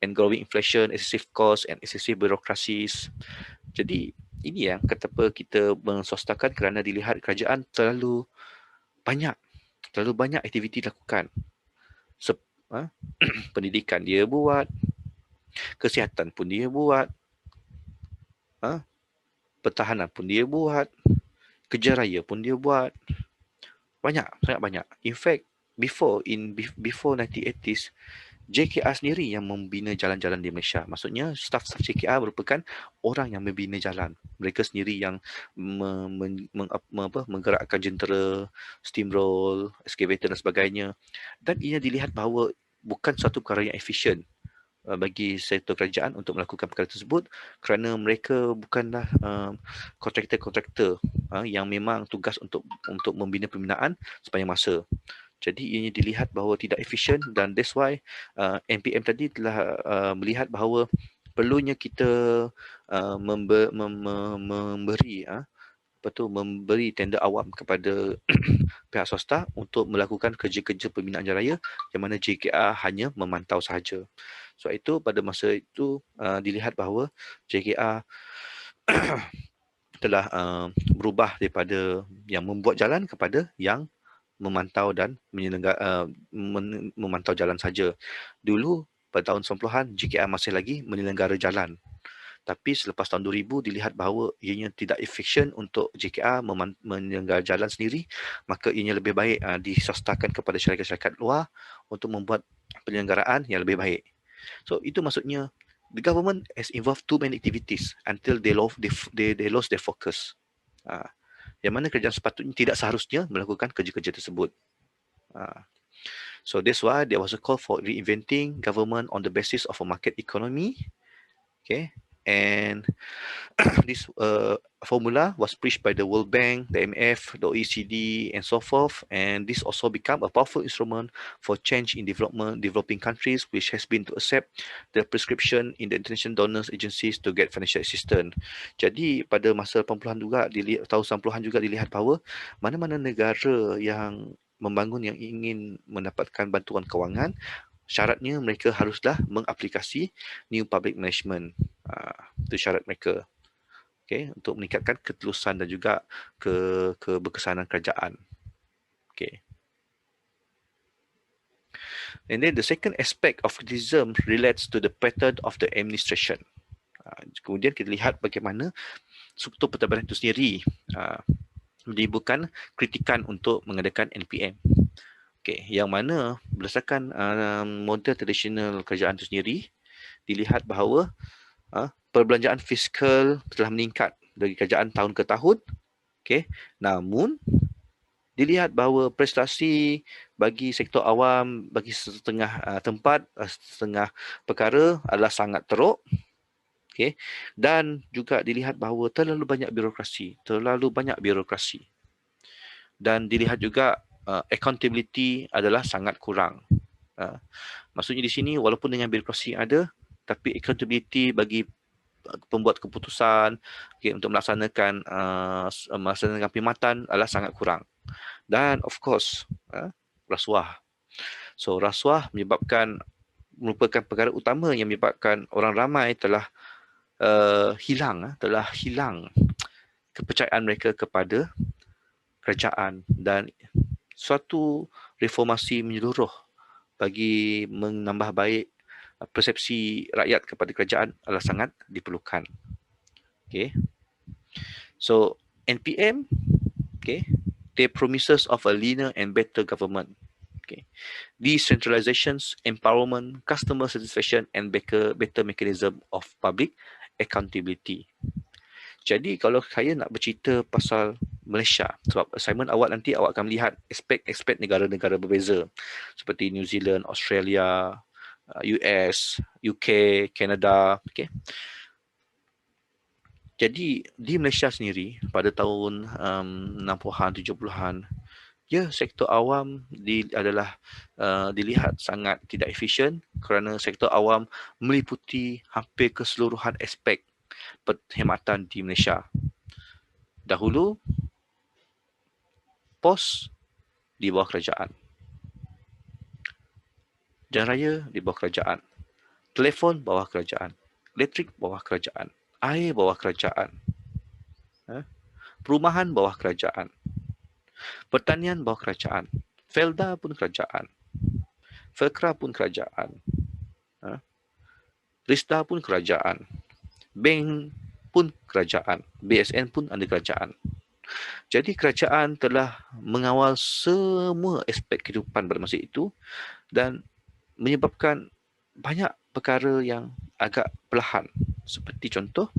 and growing inflation, excessive cost and excessive bureaucracies. Jadi ini yang kenapa kita menswastakan, kerana dilihat kerajaan terlalu banyak aktiviti dilakukan. Pendidikan dia buat, kesihatan pun dia buat, pertahanan pun dia buat, kerja raya pun dia buat. Sangat banyak. In fact, before 1980s, JKR sendiri yang membina jalan-jalan di Malaysia. Maksudnya staf-staf JKR merupakan orang yang membina jalan. Mereka sendiri yang menggerakkan jentera, steamroll, excavator dan sebagainya. Dan ia dilihat bahawa bukan satu perkara yang efisien. bagi sektor kerajaan untuk melakukan perkara tersebut, kerana mereka bukanlah kontraktor-kontraktor yang memang tugas untuk membina pembinaan sepanjang masa. Jadi ianya dilihat bahawa tidak efisien, dan that's why NPM tadi telah melihat bahawa perlunya kita memberi tender awam kepada pihak swasta untuk melakukan kerja-kerja pembinaan jalan raya, yang mana JKR hanya memantau sahaja. Sebab itu pada masa itu dilihat bahawa JKR telah berubah daripada yang membuat jalan kepada yang memantau dan memantau jalan saja. Dulu pada tahun 90-an JKR masih lagi menyelenggara jalan. Tapi selepas tahun 2000 dilihat bahawa ianya tidak efisien untuk JKR menyelenggara jalan sendiri, maka ianya lebih baik diswastakan kepada syarikat-syarikat luar untuk membuat penyelenggaraan yang lebih baik. So itu maksudnya the government has involved too many activities until they lost their focus. Yang mana kerajaan sepatutnya tidak seharusnya melakukan kerja-kerja tersebut. So that's why there was a call for reinventing government on the basis of a market economy. Okay, and this formula was preached by the World Bank, the IMF, the OECD, and so forth. And this also become a powerful instrument for change in developing countries, which has been to accept the prescription in the international donors agencies to get financial assistance. Jadi pada masa 80-an juga, tahun 90-an juga dilihat bahawa mana-mana negara yang membangun yang ingin mendapatkan bantuan kewangan, syaratnya mereka haruslah mengaplikasi New Public Management. Itu syarat mereka. Okay, untuk meningkatkan ketulusan dan juga keberkesanan kerajaan. Okay. And then the second aspect of criticism relates to the pattern of the administration. Kemudian kita lihat bagaimana struktur pentadbiran itu sendiri menimbulkan kritikan untuk mengadakan NPM. Okay, yang mana berdasarkan model tradisional kerajaan itu sendiri, dilihat bahawa perbelanjaan fiskal telah meningkat dari kerajaan tahun ke tahun. Okay, namun dilihat bahawa prestasi bagi sektor awam, bagi setengah tempat, setengah perkara adalah sangat teruk. Okay, dan juga dilihat bahawa terlalu banyak birokrasi. Dan dilihat juga accountability adalah sangat kurang. Maksudnya di sini walaupun dengan birokrasi ada, tapi accountability bagi pembuat keputusan untuk melaksanakan perkhidmatan adalah sangat kurang. Dan of course rasuah. So rasuah merupakan perkara utama yang menyebabkan orang ramai telah hilang kepercayaan mereka kepada kerajaan, dan suatu reformasi menyeluruh bagi menambah baik persepsi rakyat kepada kerajaan adalah sangat diperlukan. Okay. So NPM, okay, they promises of a leaner and better government. Okay. Decentralizations, empowerment, customer satisfaction, and better mechanism of public accountability. Jadi kalau saya nak bercerita pasal Malaysia, sebab assignment awak nanti awak akan melihat aspek-aspek negara-negara berbeza seperti New Zealand, Australia, US, UK, Canada. Okay. Jadi di Malaysia sendiri pada tahun 60-an, 70-an, sektor awam adalah dilihat sangat tidak efisien kerana sektor awam meliputi hampir keseluruhan aspek perkhidmatan di Malaysia. Dahulu, pos di bawah kerajaan, jalan raya di bawah kerajaan, telefon bawah kerajaan, elektrik bawah kerajaan, air bawah kerajaan, perumahan bawah kerajaan, pertanian bawah kerajaan, Felda pun kerajaan, Felkra pun kerajaan, Rista pun kerajaan, bank pun kerajaan, BSN pun ada kerajaan. Jadi kerajaan telah mengawal semua aspek kehidupan pada masa itu dan menyebabkan banyak perkara yang agak perlahan. Seperti contoh,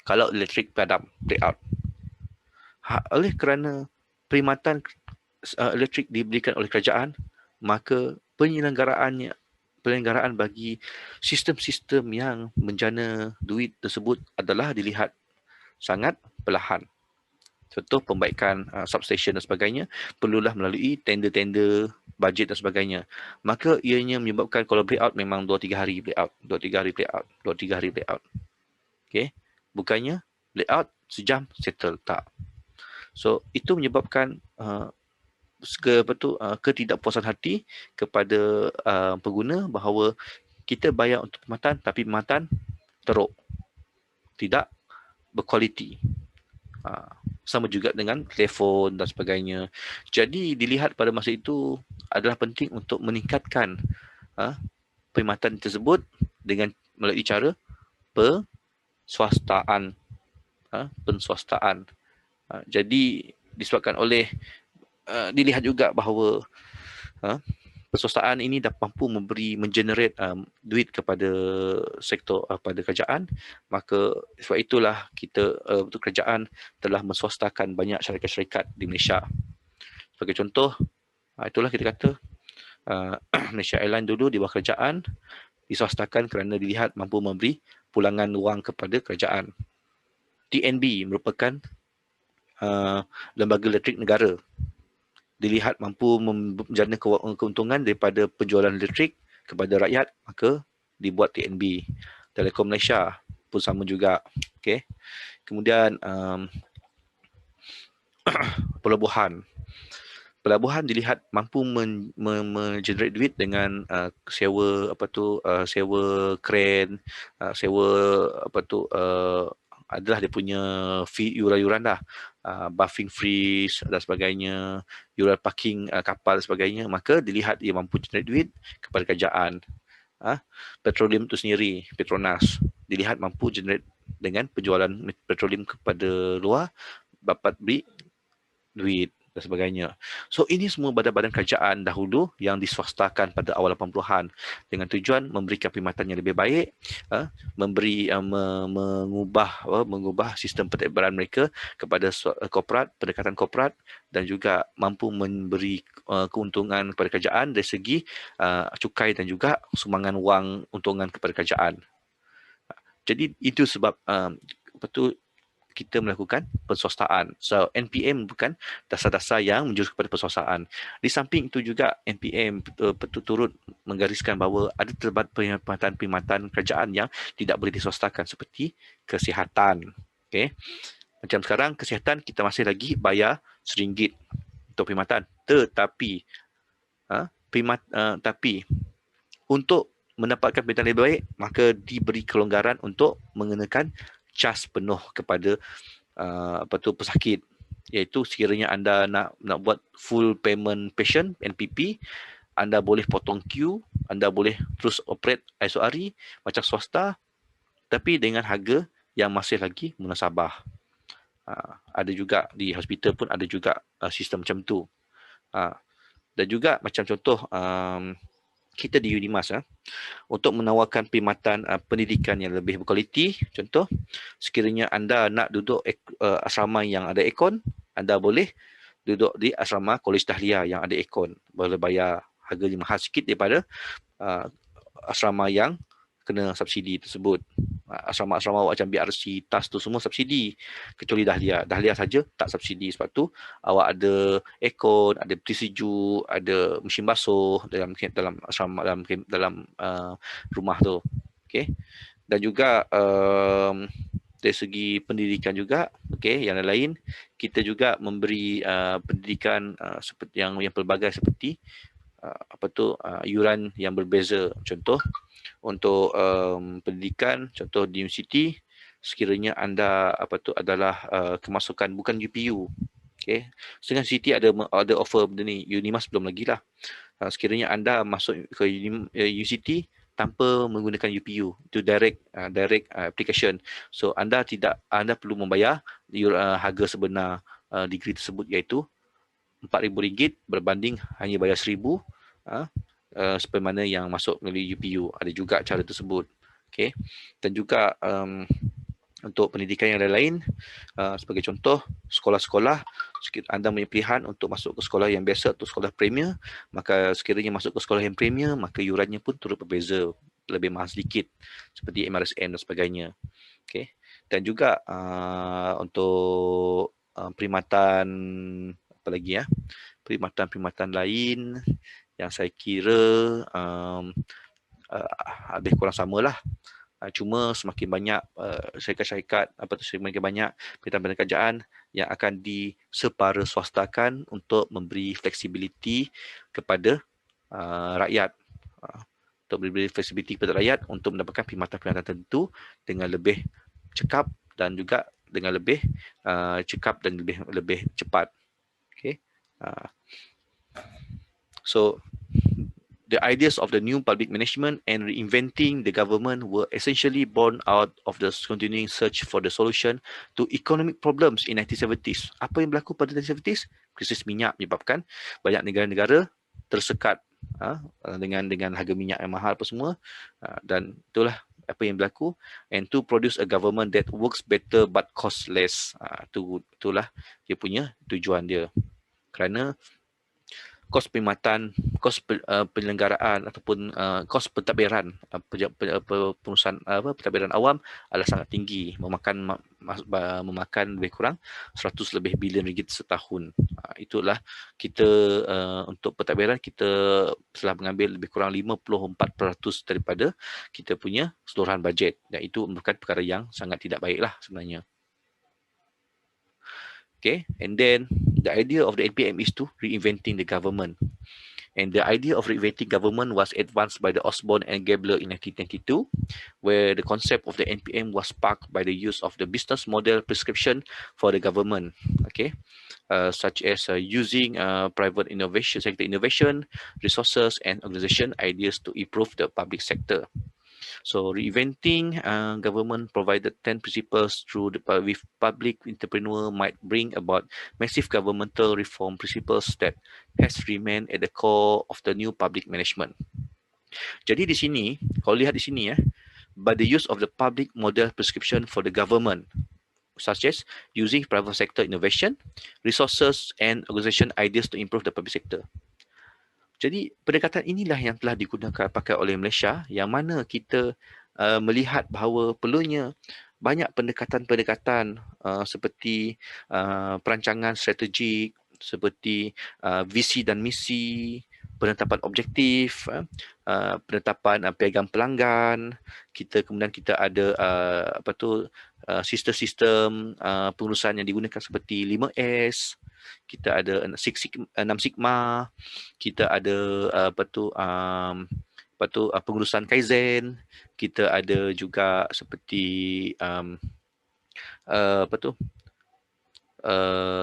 kalau elektrik padam, breakout. Oleh kerana perkhidmatan elektrik diberikan oleh kerajaan, maka penyelenggaraannya penyelenggaraan bagi sistem-sistem yang menjana duit tersebut adalah dilihat sangat perlahan. Contoh pembaikan substation dan sebagainya perlulah melalui tender-tender, bajet dan sebagainya. Maka ianya menyebabkan kalau breakout memang 2-3 hari breakout, 2-3 hari breakout, 2-3 hari breakout. Okey. Bukannya breakout sejam settle, tak. So itu menyebabkan ketidakpuasan hati kepada pengguna bahawa kita bayar untuk perkhidmatan tapi perkhidmatan teruk, tidak berkualiti. Sama juga dengan telefon dan sebagainya. Jadi dilihat pada masa itu adalah penting untuk meningkatkan perkhidmatan tersebut dengan melalui cara penswastaan. Penswastaan. Jadi disebabkan oleh dilihat juga bahawa perswastaan ini dapat mampu mengenerate duit kepada sektor pada kerajaan. Maka sebab itulah kita kerajaan telah menswastakan banyak syarikat-syarikat di Malaysia. Sebagai contoh, itulah kita kata Malaysia Airlines dulu di bawah kerajaan diswastakan kerana dilihat mampu memberi pulangan wang kepada kerajaan. TNB merupakan lembaga elektrik negara, dilihat mampu menjana keuntungan daripada penjualan elektrik kepada rakyat, maka dibuat TNB. Telekom Malaysia pun sama juga. Okay. Kemudian pelabuhan. Pelabuhan dilihat mampu mengenerate duit dengan sewa sewa kren, sewa adalah dia punya fee yuran-yuran dah, buffing freeze dan sebagainya, yuran parking kapal dan sebagainya. Maka dilihat dia mampu generate duit kepada kerajaan. Petroleum itu sendiri, Petronas, dilihat mampu generate dengan penjualan petroleum kepada luar, dapat beri duit dan sebagainya. So ini semua badan-badan kerajaan dahulu yang diswastakan pada awal 80-an dengan tujuan memberikan perkhidmatan yang lebih baik, mengubah sistem pentadbiran mereka kepada korporat, pendekatan korporat, dan juga mampu memberi keuntungan kepada kerajaan dari segi cukai dan juga sumbangan wang untungan kepada kerajaan. Jadi itu sebab kita melakukan penswastaan. So NPM bukan dasar-dasar yang menjurus kepada penswastaan. Di samping itu juga NPM betul turut menggariskan bahawa ada terdapat perkhidmatan kerajaan yang tidak boleh diswastakan seperti kesihatan. Okay. Macam sekarang kesihatan kita masih lagi bayar RM1 untuk perkhidmatan. Tetapi tapi untuk mendapatkan perkhidmatan lebih baik, maka diberi kelonggaran untuk mengenakan cas penuh kepada pesakit, iaitu sekiranya anda nak buat full payment patient NPP, anda boleh potong queue, anda boleh terus operate esok hari macam swasta, tapi dengan harga yang masih lagi munasabah. Ada juga di hospital pun ada juga sistem macam tu. Dan juga macam contoh kita di Unimas untuk menawarkan perkhidmatan pendidikan yang lebih berkualiti. Contoh, sekiranya anda nak duduk asrama yang ada aircon, anda boleh duduk di asrama Kolej Dahlia yang ada aircon. Boleh bayar harga mahal sikit daripada asrama yang kena subsidi tersebut. Asrama-asrama awak macam BRC, TAS tu semua subsidi, kecuali Dahlia. Dahlia saja tak subsidi. Sebab tu awak ada aircon, ada peti sejuk, ada mesin basuh dalam asrama, dalam rumah tu. Okay. Dan juga dari segi pendidikan juga, okay, yang lain kita juga memberi pendidikan seperti yang pelbagai seperti yuran yang berbeza. Contoh untuk pendidikan, contoh di universiti, sekiranya anda adalah kemasukan bukan UPU, okay, setengah universiti ada offer benda ni, Unimas belum lagi lah. Sekiranya anda masuk ke universiti tanpa menggunakan UPU, itu direct application, so anda perlu membayar harga sebenar degree tersebut, iaitu RM4,000 berbanding hanya bayar RM1,000 seperti mana yang masuk melalui UPU. Ada juga cara tersebut. Okay. Dan juga Untuk pendidikan yang lain-lain, sebagai contoh, sekolah-sekolah, anda punya pilihan untuk masuk ke sekolah yang biasa atau sekolah premier, maka sekiranya masuk ke sekolah yang premier, maka yurannya pun turut berbeza, lebih mahal sedikit, seperti MRSM dan sebagainya. Okay. Dan juga untuk perkhidmatan, apa lagi ya, perkhidmatan lain yang saya kira lebih kurang samalah. Cuma semakin banyak syarikat-syarikat semakin banyak perkhidmatan kerajaan yang akan disepara swastakan untuk memberi fleksibiliti kepada rakyat, untuk memberi fleksibiliti kepada rakyat untuk mendapatkan perkhidmatan-perkhidmatan tertentu dengan lebih cekap dan juga dengan lebih cekap dan lebih cepat. Okay. So the ideas of the new public management and reinventing the government were essentially born out of the continuing search for the solution to economic problems in 1970s. Apa yang berlaku pada 1970s? Krisis minyak menyebabkan banyak negara-negara tersekat dengan harga minyak yang mahal apa semua, dan itulah apa yang berlaku. And to produce a government that works better but cost less. Itulah dia punya tujuan dia. Kerana kos perkhidmatan, kos penyelenggaraan ataupun kos pentadbiran pengurusan pentadbiran awam adalah sangat tinggi, memakan lebih kurang 100 lebih bilion ringgit setahun. Itulah kita untuk pentadbiran kita telah mengambil lebih kurang 54% daripada kita punya keseluruhan bajet, dan itu merupakan perkara yang sangat tidak baiklah sebenarnya. Okay, and then the idea of the NPM is to reinventing the government. And the idea of reinventing government was advanced by the Osborne and Gabler in 1992, where the concept of the NPM was sparked by the use of the business model prescription for the government, okay, such as using private innovation, sector innovation, resources, and organization ideas to improve the public sector. So reinventing government provided 10 principles through with public entrepreneur might bring about massive governmental reform principles that has remained at the core of the new public management. Jadi di sini, kalau lihat di sini ya, by the use of the public model prescription for the government, such as using private sector innovation, resources, and organization ideas to improve the public sector. Jadi pendekatan inilah yang telah digunakan pakai oleh Malaysia, yang mana kita melihat bahawa perlunya banyak pendekatan-pendekatan seperti perancangan strategik, seperti visi dan misi, penetapan objektif, penetapan piagam pelanggan. Kemudian kita ada sistem-sistem pengurusan yang digunakan seperti 5S. Kita ada 6 Sigma, kita ada pengurusan Kaizen, kita ada juga seperti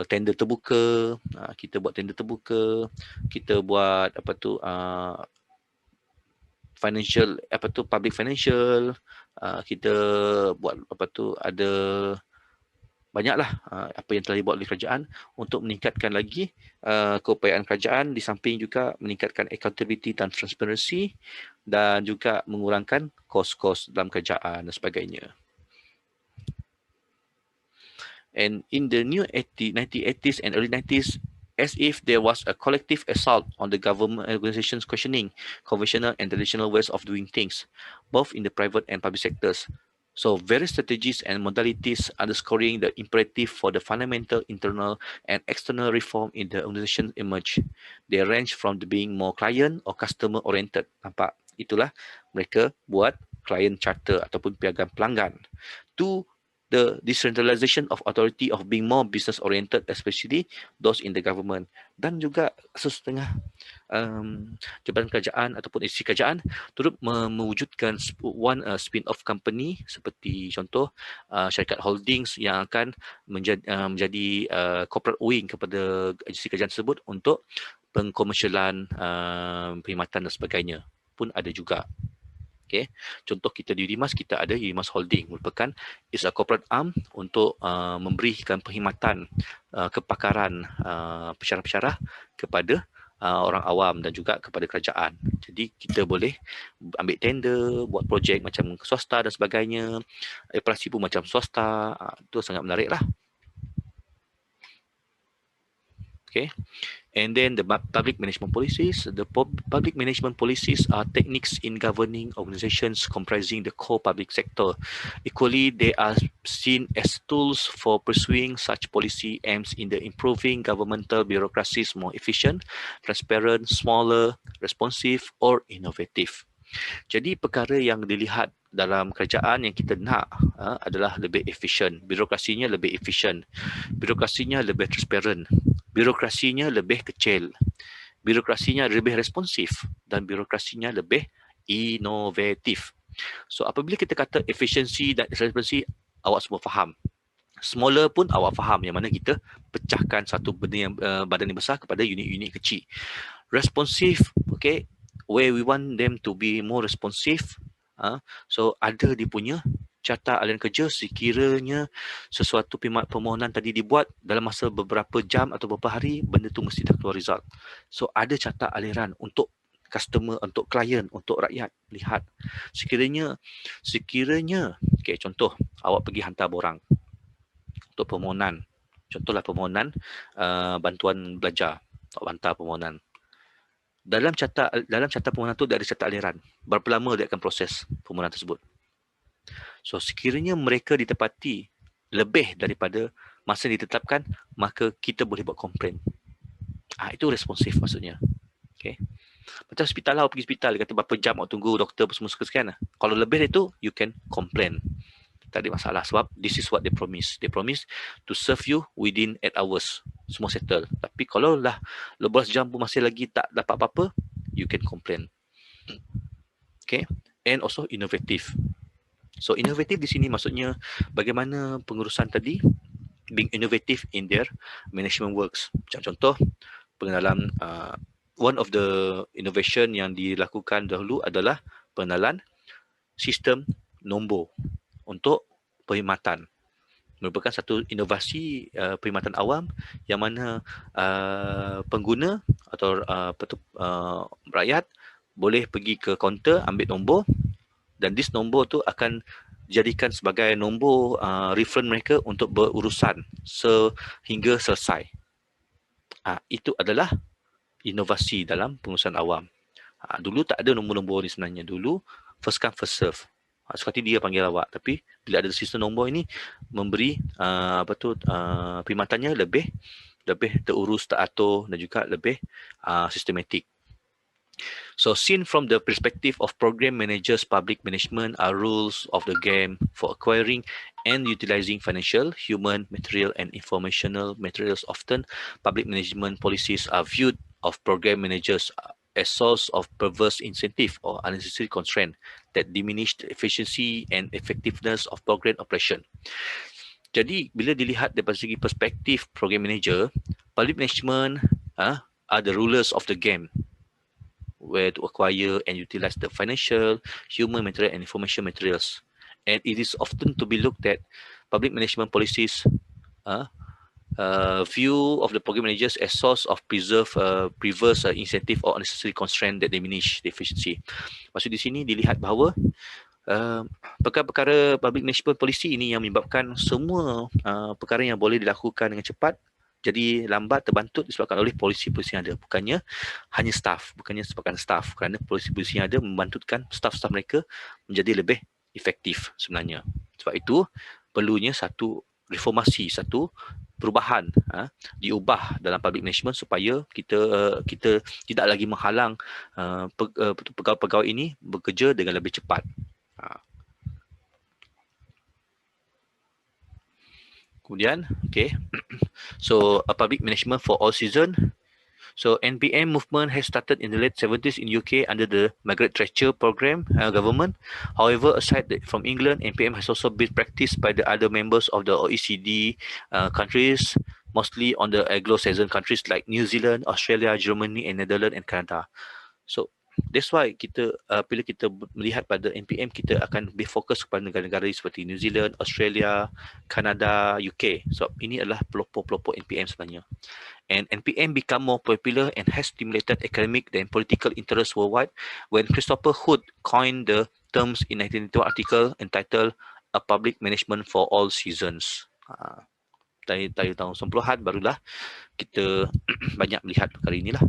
tender terbuka, kita buat tender terbuka, kita buat public financial, kita buat ada banyaklah apa yang telah dibuat oleh kerajaan untuk meningkatkan lagi keupayaan kerajaan, di samping juga meningkatkan accountability dan transparansi, dan juga mengurangkan kos-kos dalam kerajaan dan sebagainya. And in the new 1980s and early 90s, as if there was a collective assault on the government organizations questioning conventional and traditional ways of doing things, both in the private and public sectors. So various strategies and modalities underscoring the imperative for the fundamental internal and external reform in the organization emerge. They range from the being more client or customer oriented. Nampak? Itulah mereka buat client charter ataupun piagam pelanggan. To the decentralization of authority of being more business oriented, especially those in the government. Dan juga sesetengah jabatan kerajaan ataupun institusi kerajaan turut mewujudkan spin-off company, seperti contoh syarikat holdings yang akan menjadi corporate wing kepada institusi kerajaan tersebut untuk pengkomersialan perkhidmatan dan sebagainya pun ada juga. Okay. Contoh kita di Unimas, kita ada Unimas Holding, merupakan is a corporate arm untuk memberikan perkhidmatan kepakaran pensyarah-pensyarah kepada orang awam dan juga kepada kerajaan. Jadi kita boleh ambil tender, buat projek macam swasta dan sebagainya, operasi pun macam swasta. Itu sangat menarik lah. Okay. And then the public management policies. The public management policies are techniques in governing organizations comprising the core public sector. Equally, they are seen as tools for pursuing such policy aims in the improving governmental bureaucracies more efficient, transparent, smaller, responsive or innovative. Jadi perkara yang dilihat dalam kerajaan yang kita nak adalah lebih efisien, birokrasinya lebih efisien, birokrasinya lebih transparent, birokrasinya lebih kecil, birokrasinya lebih responsif dan birokrasinya lebih inovatif. So apabila kita kata efisiensi dan transparansi, awak semua faham. Smaller pun awak faham yang mana kita pecahkan satu benda yang badan yang besar kepada unit-unit kecil. Responsive, okay, where we want them to be more responsive. So ada dia punya carta aliran kerja sekiranya sesuatu permohonan tadi dibuat dalam masa beberapa jam atau beberapa hari, benda tu mesti dah keluar result. So ada carta aliran untuk customer, untuk klien, untuk rakyat lihat. Sekiranya okay, contoh awak pergi hantar borang untuk permohonan, contohlah permohonan bantuan belajar, awak hantar permohonan. Dalam carta permohonan tu dia ada carta aliran. Berapa lama dia akan proses permohonan tersebut. So sekiranya mereka ditepati lebih daripada masa yang ditetapkan, maka kita boleh buat komplain. Itu responsif maksudnya. Okay. Macam hospital lah, pergi hospital, dia kata berapa jam awak tunggu doktor semua sekian. Kalau lebih dari itu, you can complain. Tak ada masalah sebab this is what they promise. They promise to serve you within 8 hours. Semua settle. Tapi kalau lah 12 jam pun masih lagi tak dapat apa-apa, you can complain. Okay. And also innovative. So innovative di sini maksudnya bagaimana pengurusan tadi being innovative in their management works. Macam contoh pengenalan one of the innovation yang dilakukan dahulu adalah pengenalan sistem nombor untuk perkhidmatan. Merupakan satu inovasi perkhidmatan awam yang mana pengguna atau rakyat boleh pergi ke kaunter ambil nombor dan this nombor tu akan jadikan sebagai nombor reference mereka untuk berurusan sehingga selesai. Itu adalah inovasi dalam pengurusan awam. Dulu tak ada nombor-nombor ni sebenarnya. Dulu first come first serve. Sekali dia panggil awak, tapi bila ada sistem nombor ini memberi perkhidmatannya lebih terurus, teratur dan juga lebih sistematik. So seen from the perspective of program managers, public management are rules of the game for acquiring and utilizing financial, human, material and informational materials. Often public management policies are viewed of program managers as source of perverse incentive or unnecessary constraint that diminish the efficiency and effectiveness of program operation. Jadi bila dilihat dari segi perspektif program manager, public management are the rulers of the game, where to acquire and utilize the financial, human, material and information materials. And it is often to be looked at public management policies view of the program managers as source of perverse incentive or unnecessary constraint that diminish the efficiency. Maksud di sini dilihat bahawa perkara-perkara public management policy ini yang menyebabkan semua perkara yang boleh dilakukan dengan cepat jadi lambat, terbantut disebabkan oleh polisi-polisi yang ada. Bukannya hanya staff, bukannya sebabkan staff, kerana polisi-polisi yang ada membantutkan staff-staff mereka menjadi lebih efektif sebenarnya. Sebab itu perlunya satu reformasi, satu perubahan diubah dalam public management supaya kita tidak lagi menghalang pegawai-pegawai ini bekerja dengan lebih cepat. Kemudian, okay. So a public management for all season. So NPM movement has started in the late 70s in UK under the Margaret Thatcher program government. However, aside from England, NPM has also been practiced by the other members of the OECD countries, mostly on the Anglo-Saxon countries like New Zealand, Australia, Germany, and Netherlands and Canada. So That's why kita bila kita melihat pada NPM, kita akan lebih fokus kepada negara-negara seperti New Zealand, Australia, Canada, UK. So ini adalah pelopor-pelopor NPM sebenarnya. And NPM become more popular and has stimulated economic and political interest worldwide when Christopher Hood coined the terms in 1992 article entitled A Public Management for All Seasons. Dari tahun 90-an barulah kita banyak melihat perkara inilah.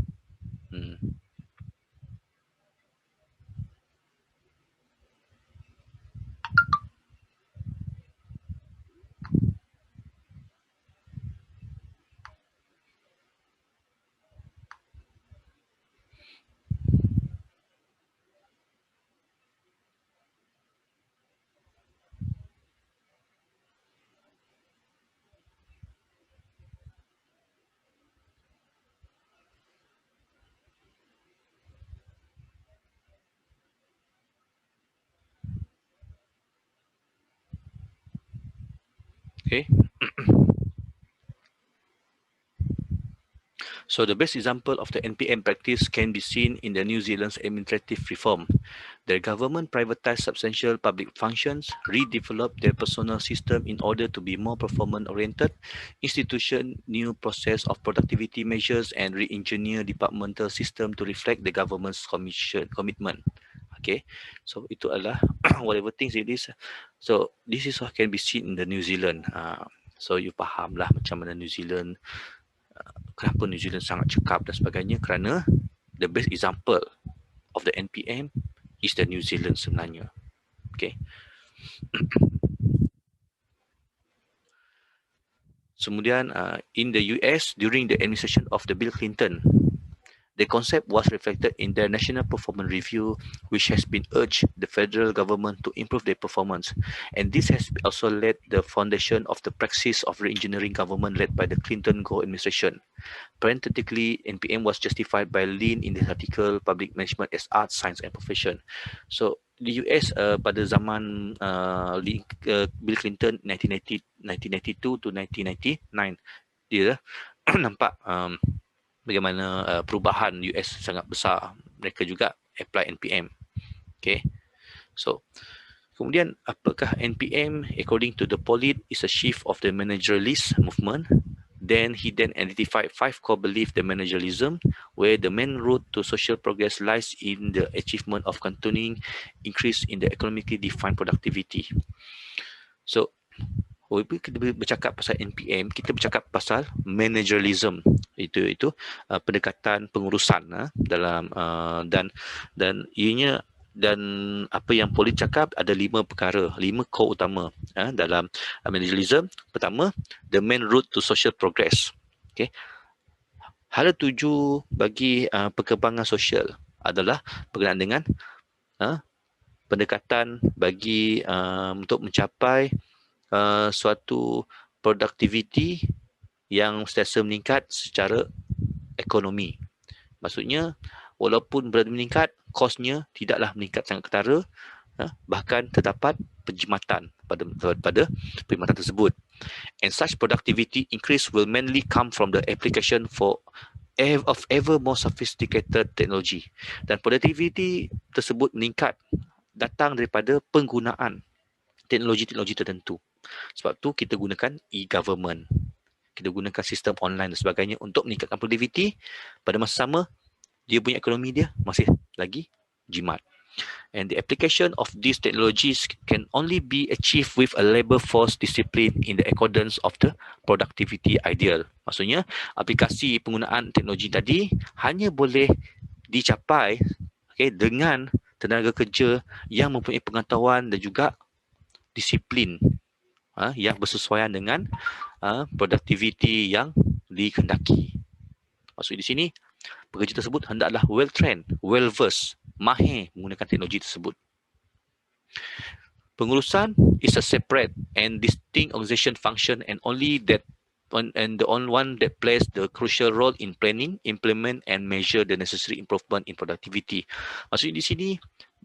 Okay. So the best example of the NPM practice can be seen in the New Zealand's administrative reform. The government privatized substantial public functions, redeveloped their personnel system in order to be more performance-oriented, institution new process of productivity measures, and re-engineer departmental system to reflect the government's commitment. Okay, so itu adalah whatever things it is. So this is what can be seen in the New Zealand. So you faham lah macam mana New Zealand, kenapa New Zealand sangat cekap dan sebagainya, kerana the best example of the NPM is the New Zealand sebenarnya. Okay. Kemudian in the US during the administration of the Bill Clinton, the concept was reflected in their National Performance Review, which has been urged the federal government to improve their performance. And this has also led the foundation of the praxis of re-engineering government led by the Clinton-Gore administration. Parenthetically, NPM was justified by Lin in this article, Public Management as Art, Science and Profession. So, di US pada zaman Bill Clinton 1992 to 1999, dia nampak bagaimana perubahan US sangat besar. Mereka juga apply NPM. Okay. So, kemudian apakah NPM? According to the Polit, is a shift of the managerialist movement. Then he identified 5 core beliefs the managerialism, where the main road to social progress lies in the achievement of continuing increase in the economically defined productivity. So, kita bercakap pasal NPM, kita bercakap pasal managerialism, itu pendekatan pengurusan dalam dan ianya, dan apa yang Polit cakap ada 5 perkara, 5 core utama dalam managerialism. Pertama, the main road to social progress. Okay. Hala 7 bagi perkembangan sosial adalah berkenaan dengan pendekatan bagi untuk mencapai suatu productivity yang sentiasa meningkat secara ekonomi. Maksudnya, walaupun berada meningkat, kosnya tidaklah meningkat sangat ketara, bahkan terdapat penjimatan pada perkhidmatan tersebut. And such productivity increase will mainly come from the application of ever more sophisticated technology. Dan productivity tersebut meningkat datang daripada penggunaan teknologi-teknologi tertentu. Sebab tu kita gunakan e-government, kita gunakan sistem online dan sebagainya untuk meningkatkan produktiviti. Pada masa sama, dia punya ekonomi dia masih lagi jimat. And the application of these technologies can only be achieved with a labour force discipline in the accordance of the productivity ideal. Maksudnya, aplikasi penggunaan teknologi tadi hanya boleh dicapai dengan tenaga kerja yang mempunyai pengetahuan dan juga disiplin yang bersesuaian dengan produktiviti yang dikehendaki. Maksud di sini, pekerja tersebut hendaklah well trained, well versed, mahir menggunakan teknologi tersebut. Pengurusan is a separate and distinct organization function and the only one that plays the crucial role in planning, implement and measure the necessary improvement in productivity. Maksudnya di sini,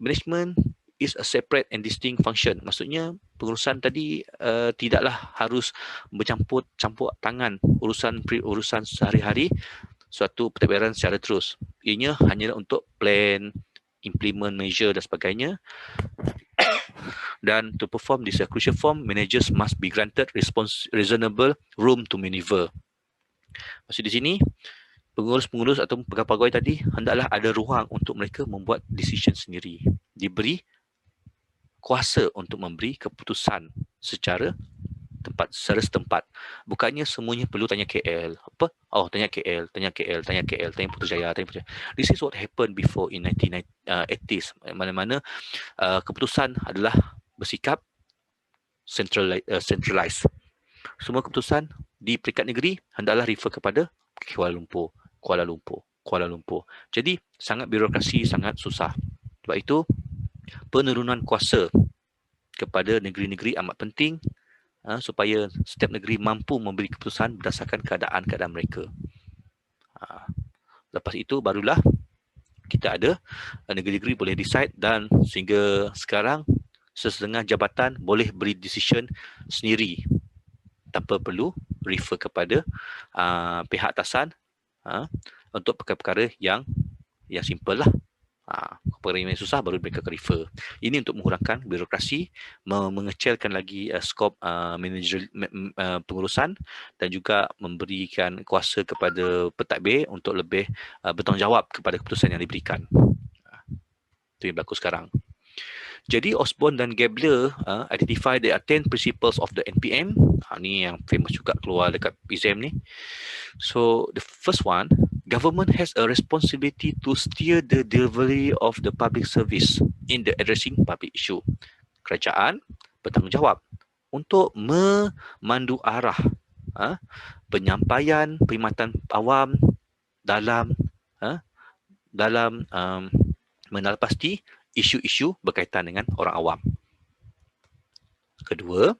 management is a separate and distinct function. Maksudnya pengurusan tadi tidaklah harus bercampur tangan urusan sehari-hari suatu pentadbiran secara terus. Ianya hanya untuk plan, implement measure dan sebagainya. Dan to perform this crucial form, managers must be granted reasonable room to maneuver. Maksud di sini, pengurus-pengurus atau pegawai-pegawai tadi hendaklah ada ruang untuk mereka membuat decision sendiri. Diberi kuasa untuk memberi keputusan secara setempat. Bukannya semuanya perlu tanya KL. Apa? Oh, tanya KL, tanya Putrajaya. This is what happened before in 1980s. Mana-mana keputusan adalah bersikap centralized. Semua keputusan di peringkat negeri hendaklah refer kepada Kuala Lumpur. Jadi sangat birokrasi, sangat susah. Sebab itu penurunan kuasa kepada negeri-negeri amat penting supaya setiap negeri mampu memberi keputusan berdasarkan keadaan mereka. Lepas itu barulah kita ada negeri-negeri boleh decide, dan sehingga sekarang sesetengah jabatan boleh beri decision sendiri tanpa perlu refer kepada pihak atasan untuk perkara-perkara yang simple lah. Perkara yang susah baru mereka refer. Ini untuk mengurangkan birokrasi, mengecilkan lagi skop manager pengurusan, dan juga memberikan kuasa kepada pentadbir untuk lebih bertanggungjawab kepada keputusan yang diberikan. Itu yang berlaku sekarang. Jadi Osborne dan Gabler identify the 10 principles of the NPM. Ni yang famous juga keluar dekat exam ni. So the first one, government has a responsibility to steer the delivery of the public service in the addressing public issue. Kerajaan bertanggungjawab untuk memandu arah penyampaian perkhidmatan awam dalam menalpasti isu-isu berkaitan dengan orang awam. Kedua,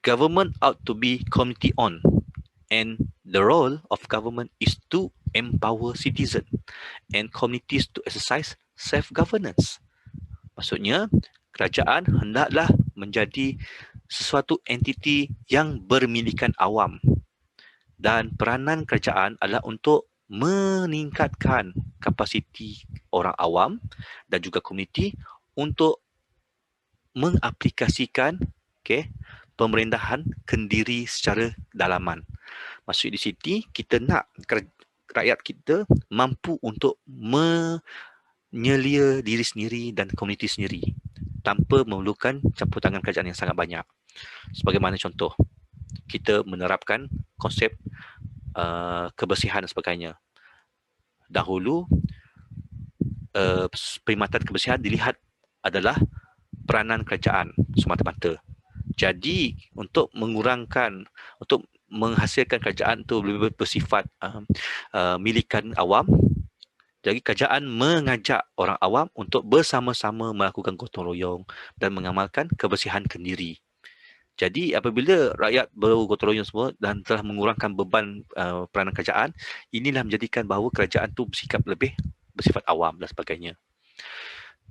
government ought to be community-owned, and the role of government is to empower citizens and communities to exercise self-governance. Maksudnya, kerajaan hendaklah menjadi sesuatu entiti yang bermilikan awam, dan peranan kerajaan adalah untuk meningkatkan kapasiti orang awam dan juga komuniti untuk mengaplikasikan pemerintahan kendiri secara dalaman. Maksud di sini, kita nak rakyat kita mampu untuk menyelia diri sendiri dan komuniti sendiri tanpa memerlukan campur tangan kerajaan yang sangat banyak. Sebagaimana contoh, kita menerapkan konsep kebersihan dan sebagainya. Dahulu, perkhidmatan kebersihan dilihat adalah peranan kerajaan semata-mata. Jadi, untuk menghasilkan kerajaan itu lebih bersifat milikan awam, jadi kerajaan mengajak orang awam untuk bersama-sama melakukan gotong royong dan mengamalkan kebersihan kendiri. Jadi apabila rakyat bergotong royong semua dan telah mengurangkan beban peranan kerajaan, inilah menjadikan bahawa kerajaan itu bersikap lebih bersifat awam dan sebagainya.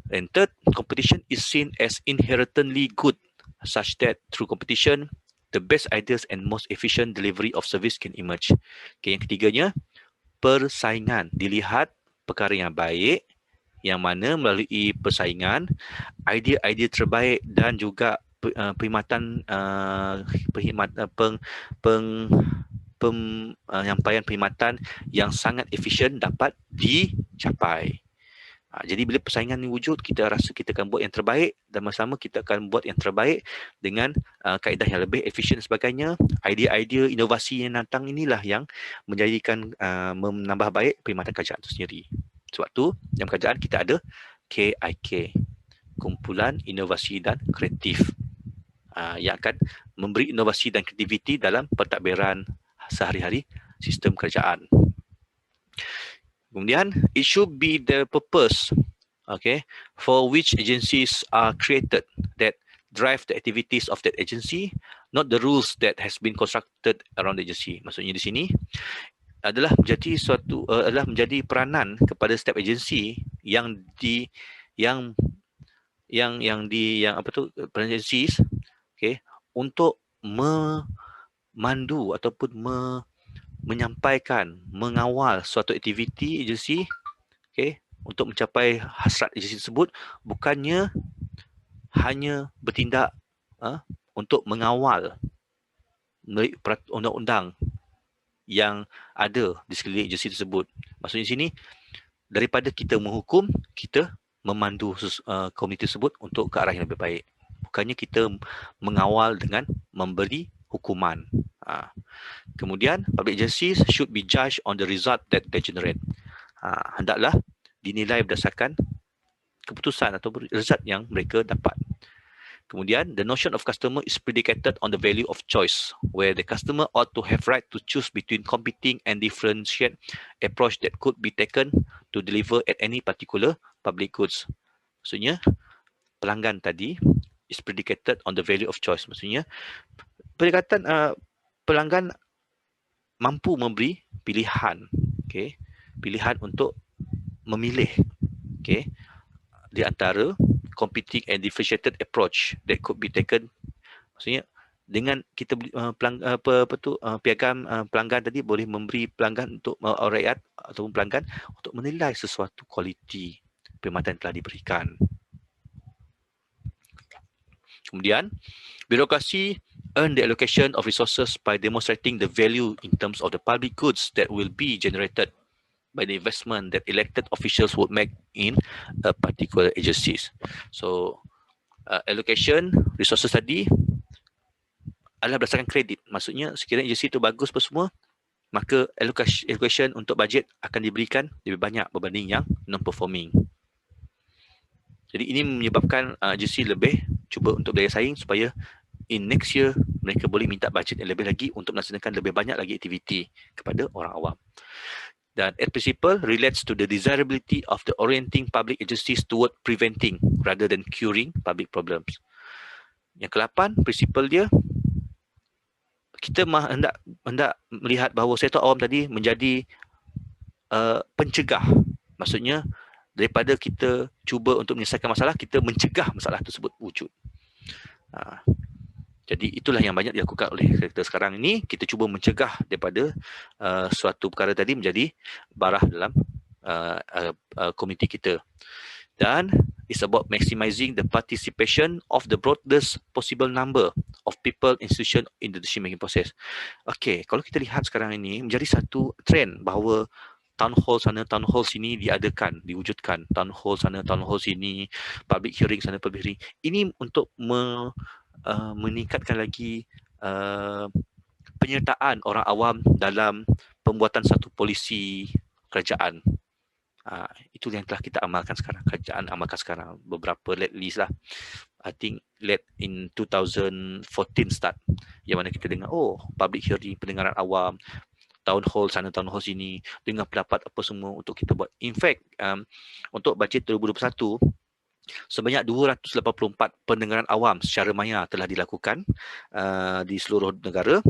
And third, competition is seen as inherently good, such that through competition, the best ideas and most efficient delivery of service can emerge. Yang ketiganya, persaingan dilihat perkara yang baik, yang mana melalui persaingan, idea-idea terbaik dan juga penyampaian perkhidmatan yang sangat efisien dapat dicapai. Jadi bila persaingan ini wujud, kita rasa kita akan buat yang terbaik, dan bersama kita akan buat yang terbaik dengan kaedah yang lebih efisien dan sebagainya. Idea-idea inovasi yang datang inilah yang menjadikan menambah baik perkhidmatan kerajaan itu sendiri. Sebab tu dalam kerajaan kita ada KIK, Kumpulan Inovasi dan Kreatif, yang akan memberi inovasi dan kreativiti dalam pentadbiran sehari-hari sistem kerajaan. Kemudian, it should be the purpose, for which agencies are created that drive the activities of that agency, not the rules that has been constructed around the agency. Maksudnya di sini adalah menjadi peranan kepada setiap agensi peranan agencies, untuk memandu ataupun menyampaikan, mengawal suatu aktiviti agensi, untuk mencapai hasrat agensi tersebut bukannya hanya bertindak untuk mengawal undang-undang yang ada di sekeliling agensi tersebut. Maksudnya sini, daripada kita menghukum, kita memandu komuniti tersebut untuk ke arah yang lebih baik. Bukannya kita mengawal dengan memberi hukuman. Kemudian, public agencies should be judged on the result that they generate. Hendaklah dinilai berdasarkan keputusan atau result yang mereka dapat. Kemudian, the notion of customer is predicated on the value of choice, where the customer ought to have right to choose between competing and differentiate approach that could be taken to deliver at any particular public goods. Maksudnya, pelanggan tadi is predicated on the value of choice. Maksudnya, pendekatan pelanggan mampu memberi pilihan, okay? Pilihan untuk memilih, okay? Di antara competing and differentiated approach that could be taken. Maksudnya dengan kita piagam pelanggan tadi boleh memberi pelanggan untuk rakyat ataupun pelanggan untuk menilai sesuatu kualiti perkhidmatan yang telah diberikan. Kemudian, birokrasi earn the allocation of resources by demonstrating the value in terms of the public goods that will be generated by the investment that elected officials would make in a particular agencies. So, allocation resources tadi adalah berdasarkan kredit. Maksudnya, sekiranya agensi itu bagus apa semua, maka allocation untuk bajet akan diberikan lebih banyak berbanding yang non-performing. Jadi, ini menyebabkan agensi lebih cuba untuk daya saing supaya in next year mereka boleh minta bajet yang lebih lagi untuk melaksanakan lebih banyak lagi aktiviti kepada orang awam. Dan at principle relates to the desirability of the orienting public agencies toward preventing rather than curing public problems. Yang ke-8, prinsipal dia, kita hendak melihat bahawa sektor awam tadi menjadi pencegah. Maksudnya, daripada kita cuba untuk menyelesaikan masalah, kita mencegah masalah tersebut wujud. Jadi itulah yang banyak dilakukan oleh kita sekarang ini. Kita cuba mencegah daripada suatu perkara tadi menjadi barah dalam komuniti kita. Dan it's about maximizing the participation of the broadest possible number of people, institution in the decision making process. Okay, kalau kita lihat sekarang ini menjadi satu trend bahawa town hall sana, town hall sini diadakan, diwujudkan. Town hall sana, town hall sini, public hearing sana, public hearing. Ini untuk meningkatkan lagi penyertaan orang awam dalam pembuatan satu polisi kerajaan. Itu yang telah kita amalkan sekarang. Kerajaan amalkan sekarang. Beberapa lately lah. I think late in 2014 start. Yang mana kita dengar, public hearing, pendengaran awam, town hall sana, town hall sini, dengar pendapat apa semua untuk kita buat. In fact, untuk bajet 2021, sebanyak 284 pendengaran awam secara maya telah dilakukan di seluruh negara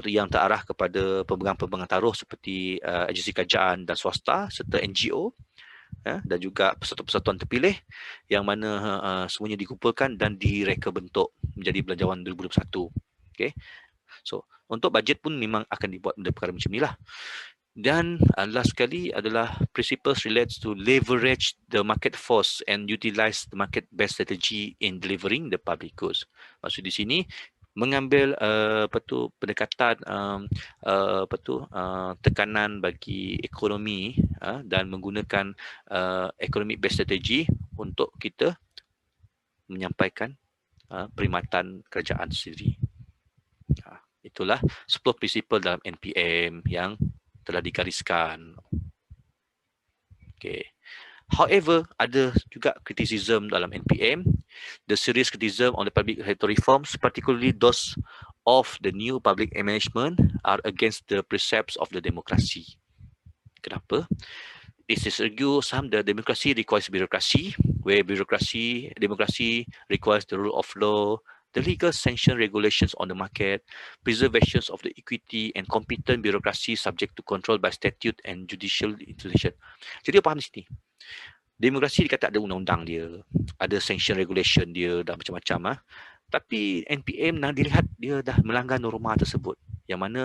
yang terarah kepada pemegang-pemegang taruh seperti agensi kerajaan dan swasta serta NGO dan juga persatuan-persatuan terpilih yang mana semuanya dikumpulkan dan direka bentuk menjadi belanjawan 2021. Okay. So, untuk bajet pun memang akan dibuat benda perkara macam inilah. Dan last sekali adalah principles relates to leverage the market force and utilize the market best strategy in delivering the public goods. Maksud di sini mengambil pendekatan tekanan bagi ekonomi dan menggunakan economic best strategy untuk kita menyampaikan perkhidmatan kerajaan sendiri. Itulah 10 prinsipal dalam NPM yang telah digariskan. Okay. However, ada juga criticism dalam NPM. The serious criticism on the public sector reforms, particularly those of the new public management, are against the precepts of the democracy. Kenapa? It is argued some the democracy requires bureaucracy, where democracy requires the rule of law, the legal sanction regulations on the market, preservations of the equity and competent bureaucracy subject to control by statute and judicial institution. Jadi apa faham di sini? Demokrasi dikata ada undang-undang dia, ada sanction regulation dia dan macam-macam. Tapi NPM dilihat dia dah melanggar norma tersebut. Yang mana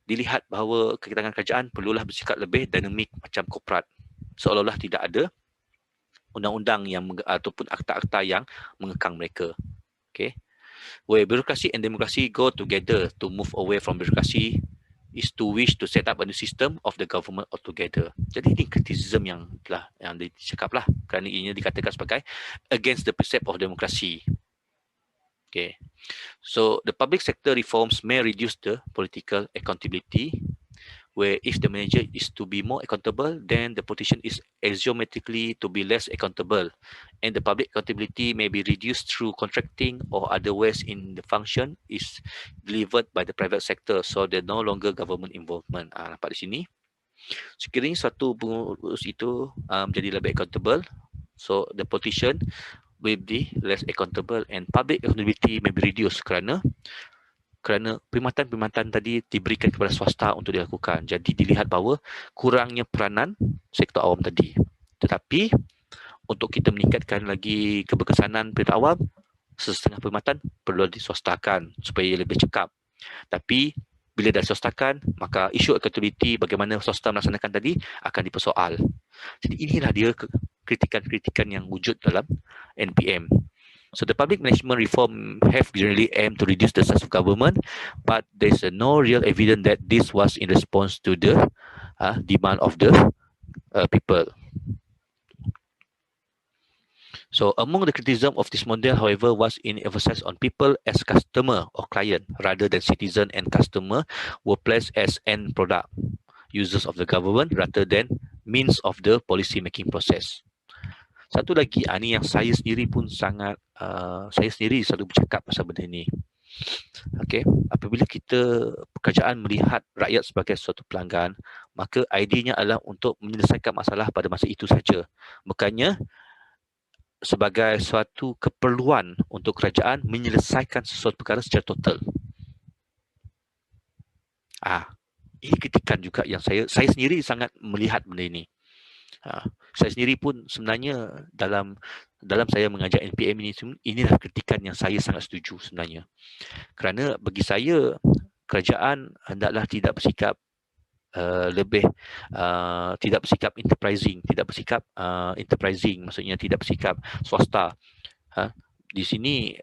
dilihat bahawa kegiatan kerajaan perlulah bersikap lebih dinamik macam korporat. seolah-olah tidak ada undang-undang yang ataupun akta-akta yang mengekang mereka. Okay. Where bureaucracy and democracy go together, to move away from bureaucracy is to wish to set up a new system of the government altogether. Jadi ini kritisism yang telah yang dicakap lah, kerana ini dikatakan sebagai against the precept of democracy. Okay. So the public sector reforms may reduce the political accountability, where if the manager is to be more accountable, then the politician is axiomatically to be less accountable, and the public accountability may be reduced through contracting or other ways in the function is delivered by the private sector, so there no longer government involvement. Nampak di sini. Sekiranya satu pengurus itu jadi lebih accountable, so the politician will be less accountable and public accountability may be reduced kerana perkhidmatan tadi diberikan kepada swasta untuk dilakukan. Jadi dilihat bahawa kurangnya peranan sektor awam tadi. Tetapi untuk kita meningkatkan lagi keberkesanan perkhidmatan awam, setengah perkhidmatan perlu diswastakan supaya lebih cekap. Tapi bila dah diswastakan, maka isu accountability bagaimana swasta melaksanakan tadi akan dipersoal. Jadi inilah dia kritikan-kritikan yang wujud dalam NPM. So the public management reform have generally aimed to reduce the size of government, but there's no real evidence that this was in response to the demand of the people. So among the criticism of this model, however, was in emphasis on people as customer or client rather than citizen, and customer were placed as end product users of the government rather than means of the policy making process. Satu lagi, ini yang saya sendiri pun sangat, saya sendiri selalu bercakap pasal benda ni. Okay, apabila kita kerajaan melihat rakyat sebagai suatu pelanggan, maka idenya adalah untuk menyelesaikan masalah pada masa itu saja. Bukannya sebagai suatu keperluan untuk kerajaan menyelesaikan sesuatu perkara secara total. Ini kritikan juga yang saya sendiri sangat melihat benda ini. Saya sendiri pun sebenarnya dalam saya mengajar NPM ini, inilah kritikan yang saya sangat setuju sebenarnya. Kerana bagi saya, kerajaan hendaklah tidak bersikap tidak bersikap enterprising, maksudnya tidak bersikap swasta. Di sini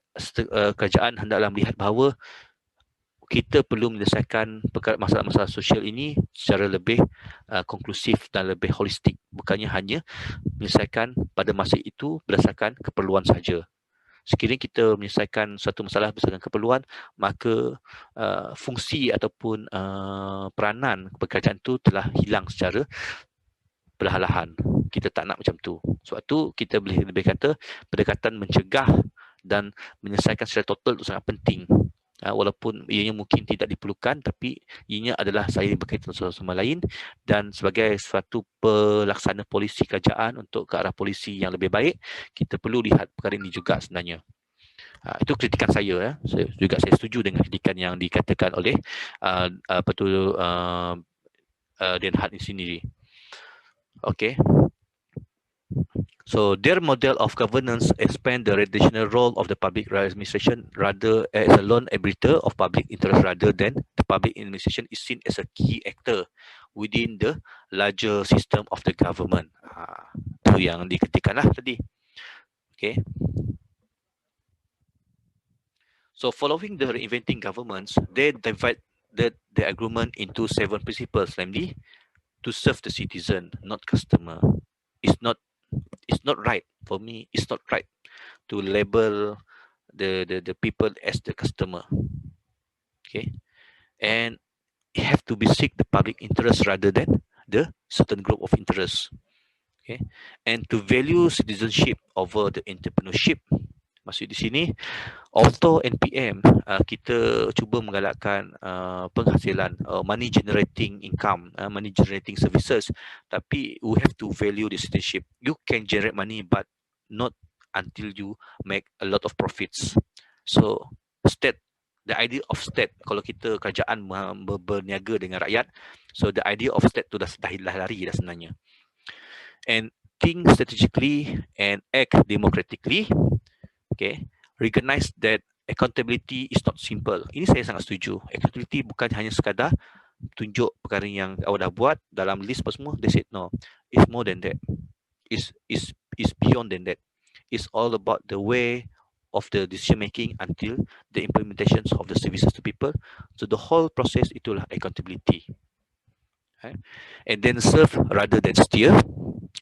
kerajaan hendaklah melihat bahawa kita perlu menyelesaikan masalah-masalah sosial ini secara lebih konklusif dan lebih holistik, bukannya hanya menyelesaikan pada masa itu berdasarkan keperluan saja. Sekiranya kita menyelesaikan satu masalah berdasarkan keperluan, maka fungsi ataupun peranan kerajaan itu telah hilang secara perlahan-lahan. Kita tak nak macam tu. Sebab tu kita boleh lebih kata pendekatan mencegah dan menyelesaikan secara total itu sangat penting. Walaupun ianya mungkin tidak diperlukan, tapi ianya adalah saling berkaitan satu sama lain, dan sebagai suatu pelaksana polisi kerajaan untuk ke arah polisi yang lebih baik, kita perlu lihat perkara ini juga sebenarnya. Itu kritikan saya. Saya setuju dengan kritikan yang dikatakan oleh Den Haag di sini. Okay. So their model of governance expand the traditional role of the public administration rather as a lone arbiter of public interest, rather than the public administration is seen as a key actor within the larger system of the government. Itu yang dikritikkan lah tadi. Okay. So following the reinventing governments, they divide the agreement into 7 principles, namely to serve the citizen, not customer. It's not right for me. It's not right to label the people as the customer. Okay, and it have to be seek the public interest rather than the certain group of interest. Okay, and to value citizenship over the entrepreneurship. Maksud di sini, although NPM kita cuba menggalakkan penghasilan, money generating income, money generating services, tapi we have to value the citizenship. You can generate money, but not until you make a lot of profits. So the idea of state, kalau kita kerajaan berniaga dengan rakyat, so the idea of state tu dah lari dah sebenarnya. And think strategically and act democratically. Okay, recognize that accountability is not simple. Ini saya sangat setuju. Accountability bukan hanya sekadar tunjuk perkara yang awak dah buat dalam list apa semua. They said no. It's more than that. Is beyond than that. It's all about the way of the decision making until the implementations of the services to people. So the whole process itulah accountability. Okay? And then serve rather than steer,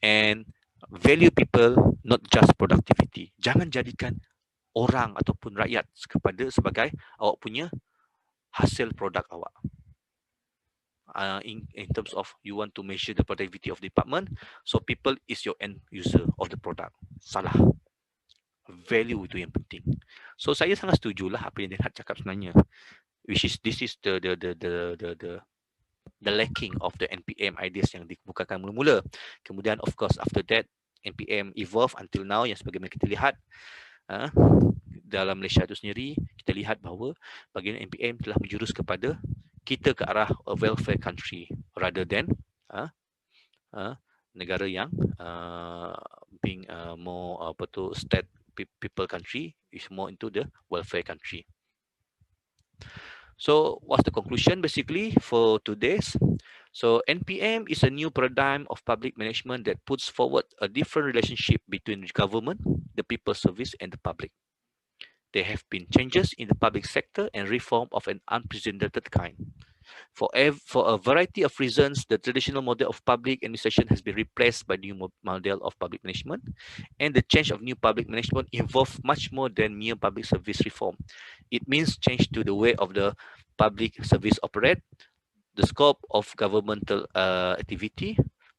and value people, not just productivity. Jangan jadikan orang ataupun rakyat sebagai awak punya hasil produk awak. In terms of you want to measure the productivity of the department, so people is your end user of the product. Salah. Value itu yang penting. So saya sangat setuju lah apa yang Denhad cakap sebenarnya, which is this is the lacking of the NPM ideas yang dikemukakan mula-mula. Kemudian of course after that NPM evolve until now yang sebagaimana kita lihat dalam Malaysia itu sendiri, kita lihat bahawa baginda NPM telah menjurus kepada kita ke arah a welfare country rather than negara yang being more state people country, is more into the welfare country. So what's the conclusion basically for today's? So NPM is a new paradigm of public management that puts forward a different relationship between government, the people service, and the public. There have been changes in the public sector and reform of an unprecedented kind. For a variety of reasons, the traditional model of public administration has been replaced by new model of public management, and the change of new public management involves much more than mere public service reform. It means change to the way of the public service operate, the scope of governmental activity,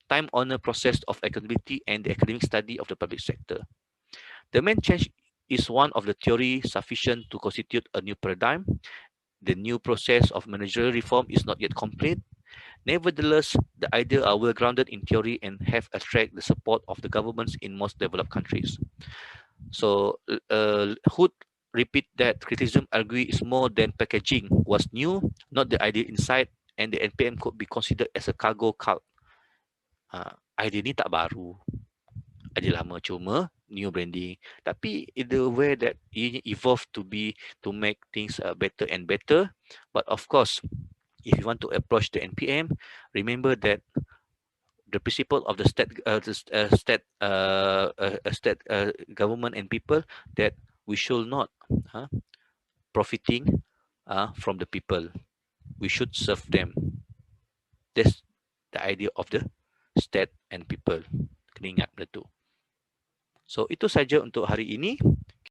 time-honored process of accountability, and the academic study of the public sector. The main change is one of the theory sufficient to constitute a new paradigm. The new process of managerial reform is not yet complete. Nevertheless, the ideas are well grounded in theory and have attracted the support of the governments in most developed countries. So, Hood repeat that criticism argue is more than packaging was new, not the idea inside, and the NPM could be considered as a cargo cult. Idea ni tak baru, idea lama, cuma new branding. Tapi in the way that it evolved to make things better and better. But of course, if you want to approach the NPM, remember that the principle of the state government and people, that we should not profiting from the people. We should serve them. That's the idea of the state and people. Kena ingat benda tu. So itu saja untuk hari ini.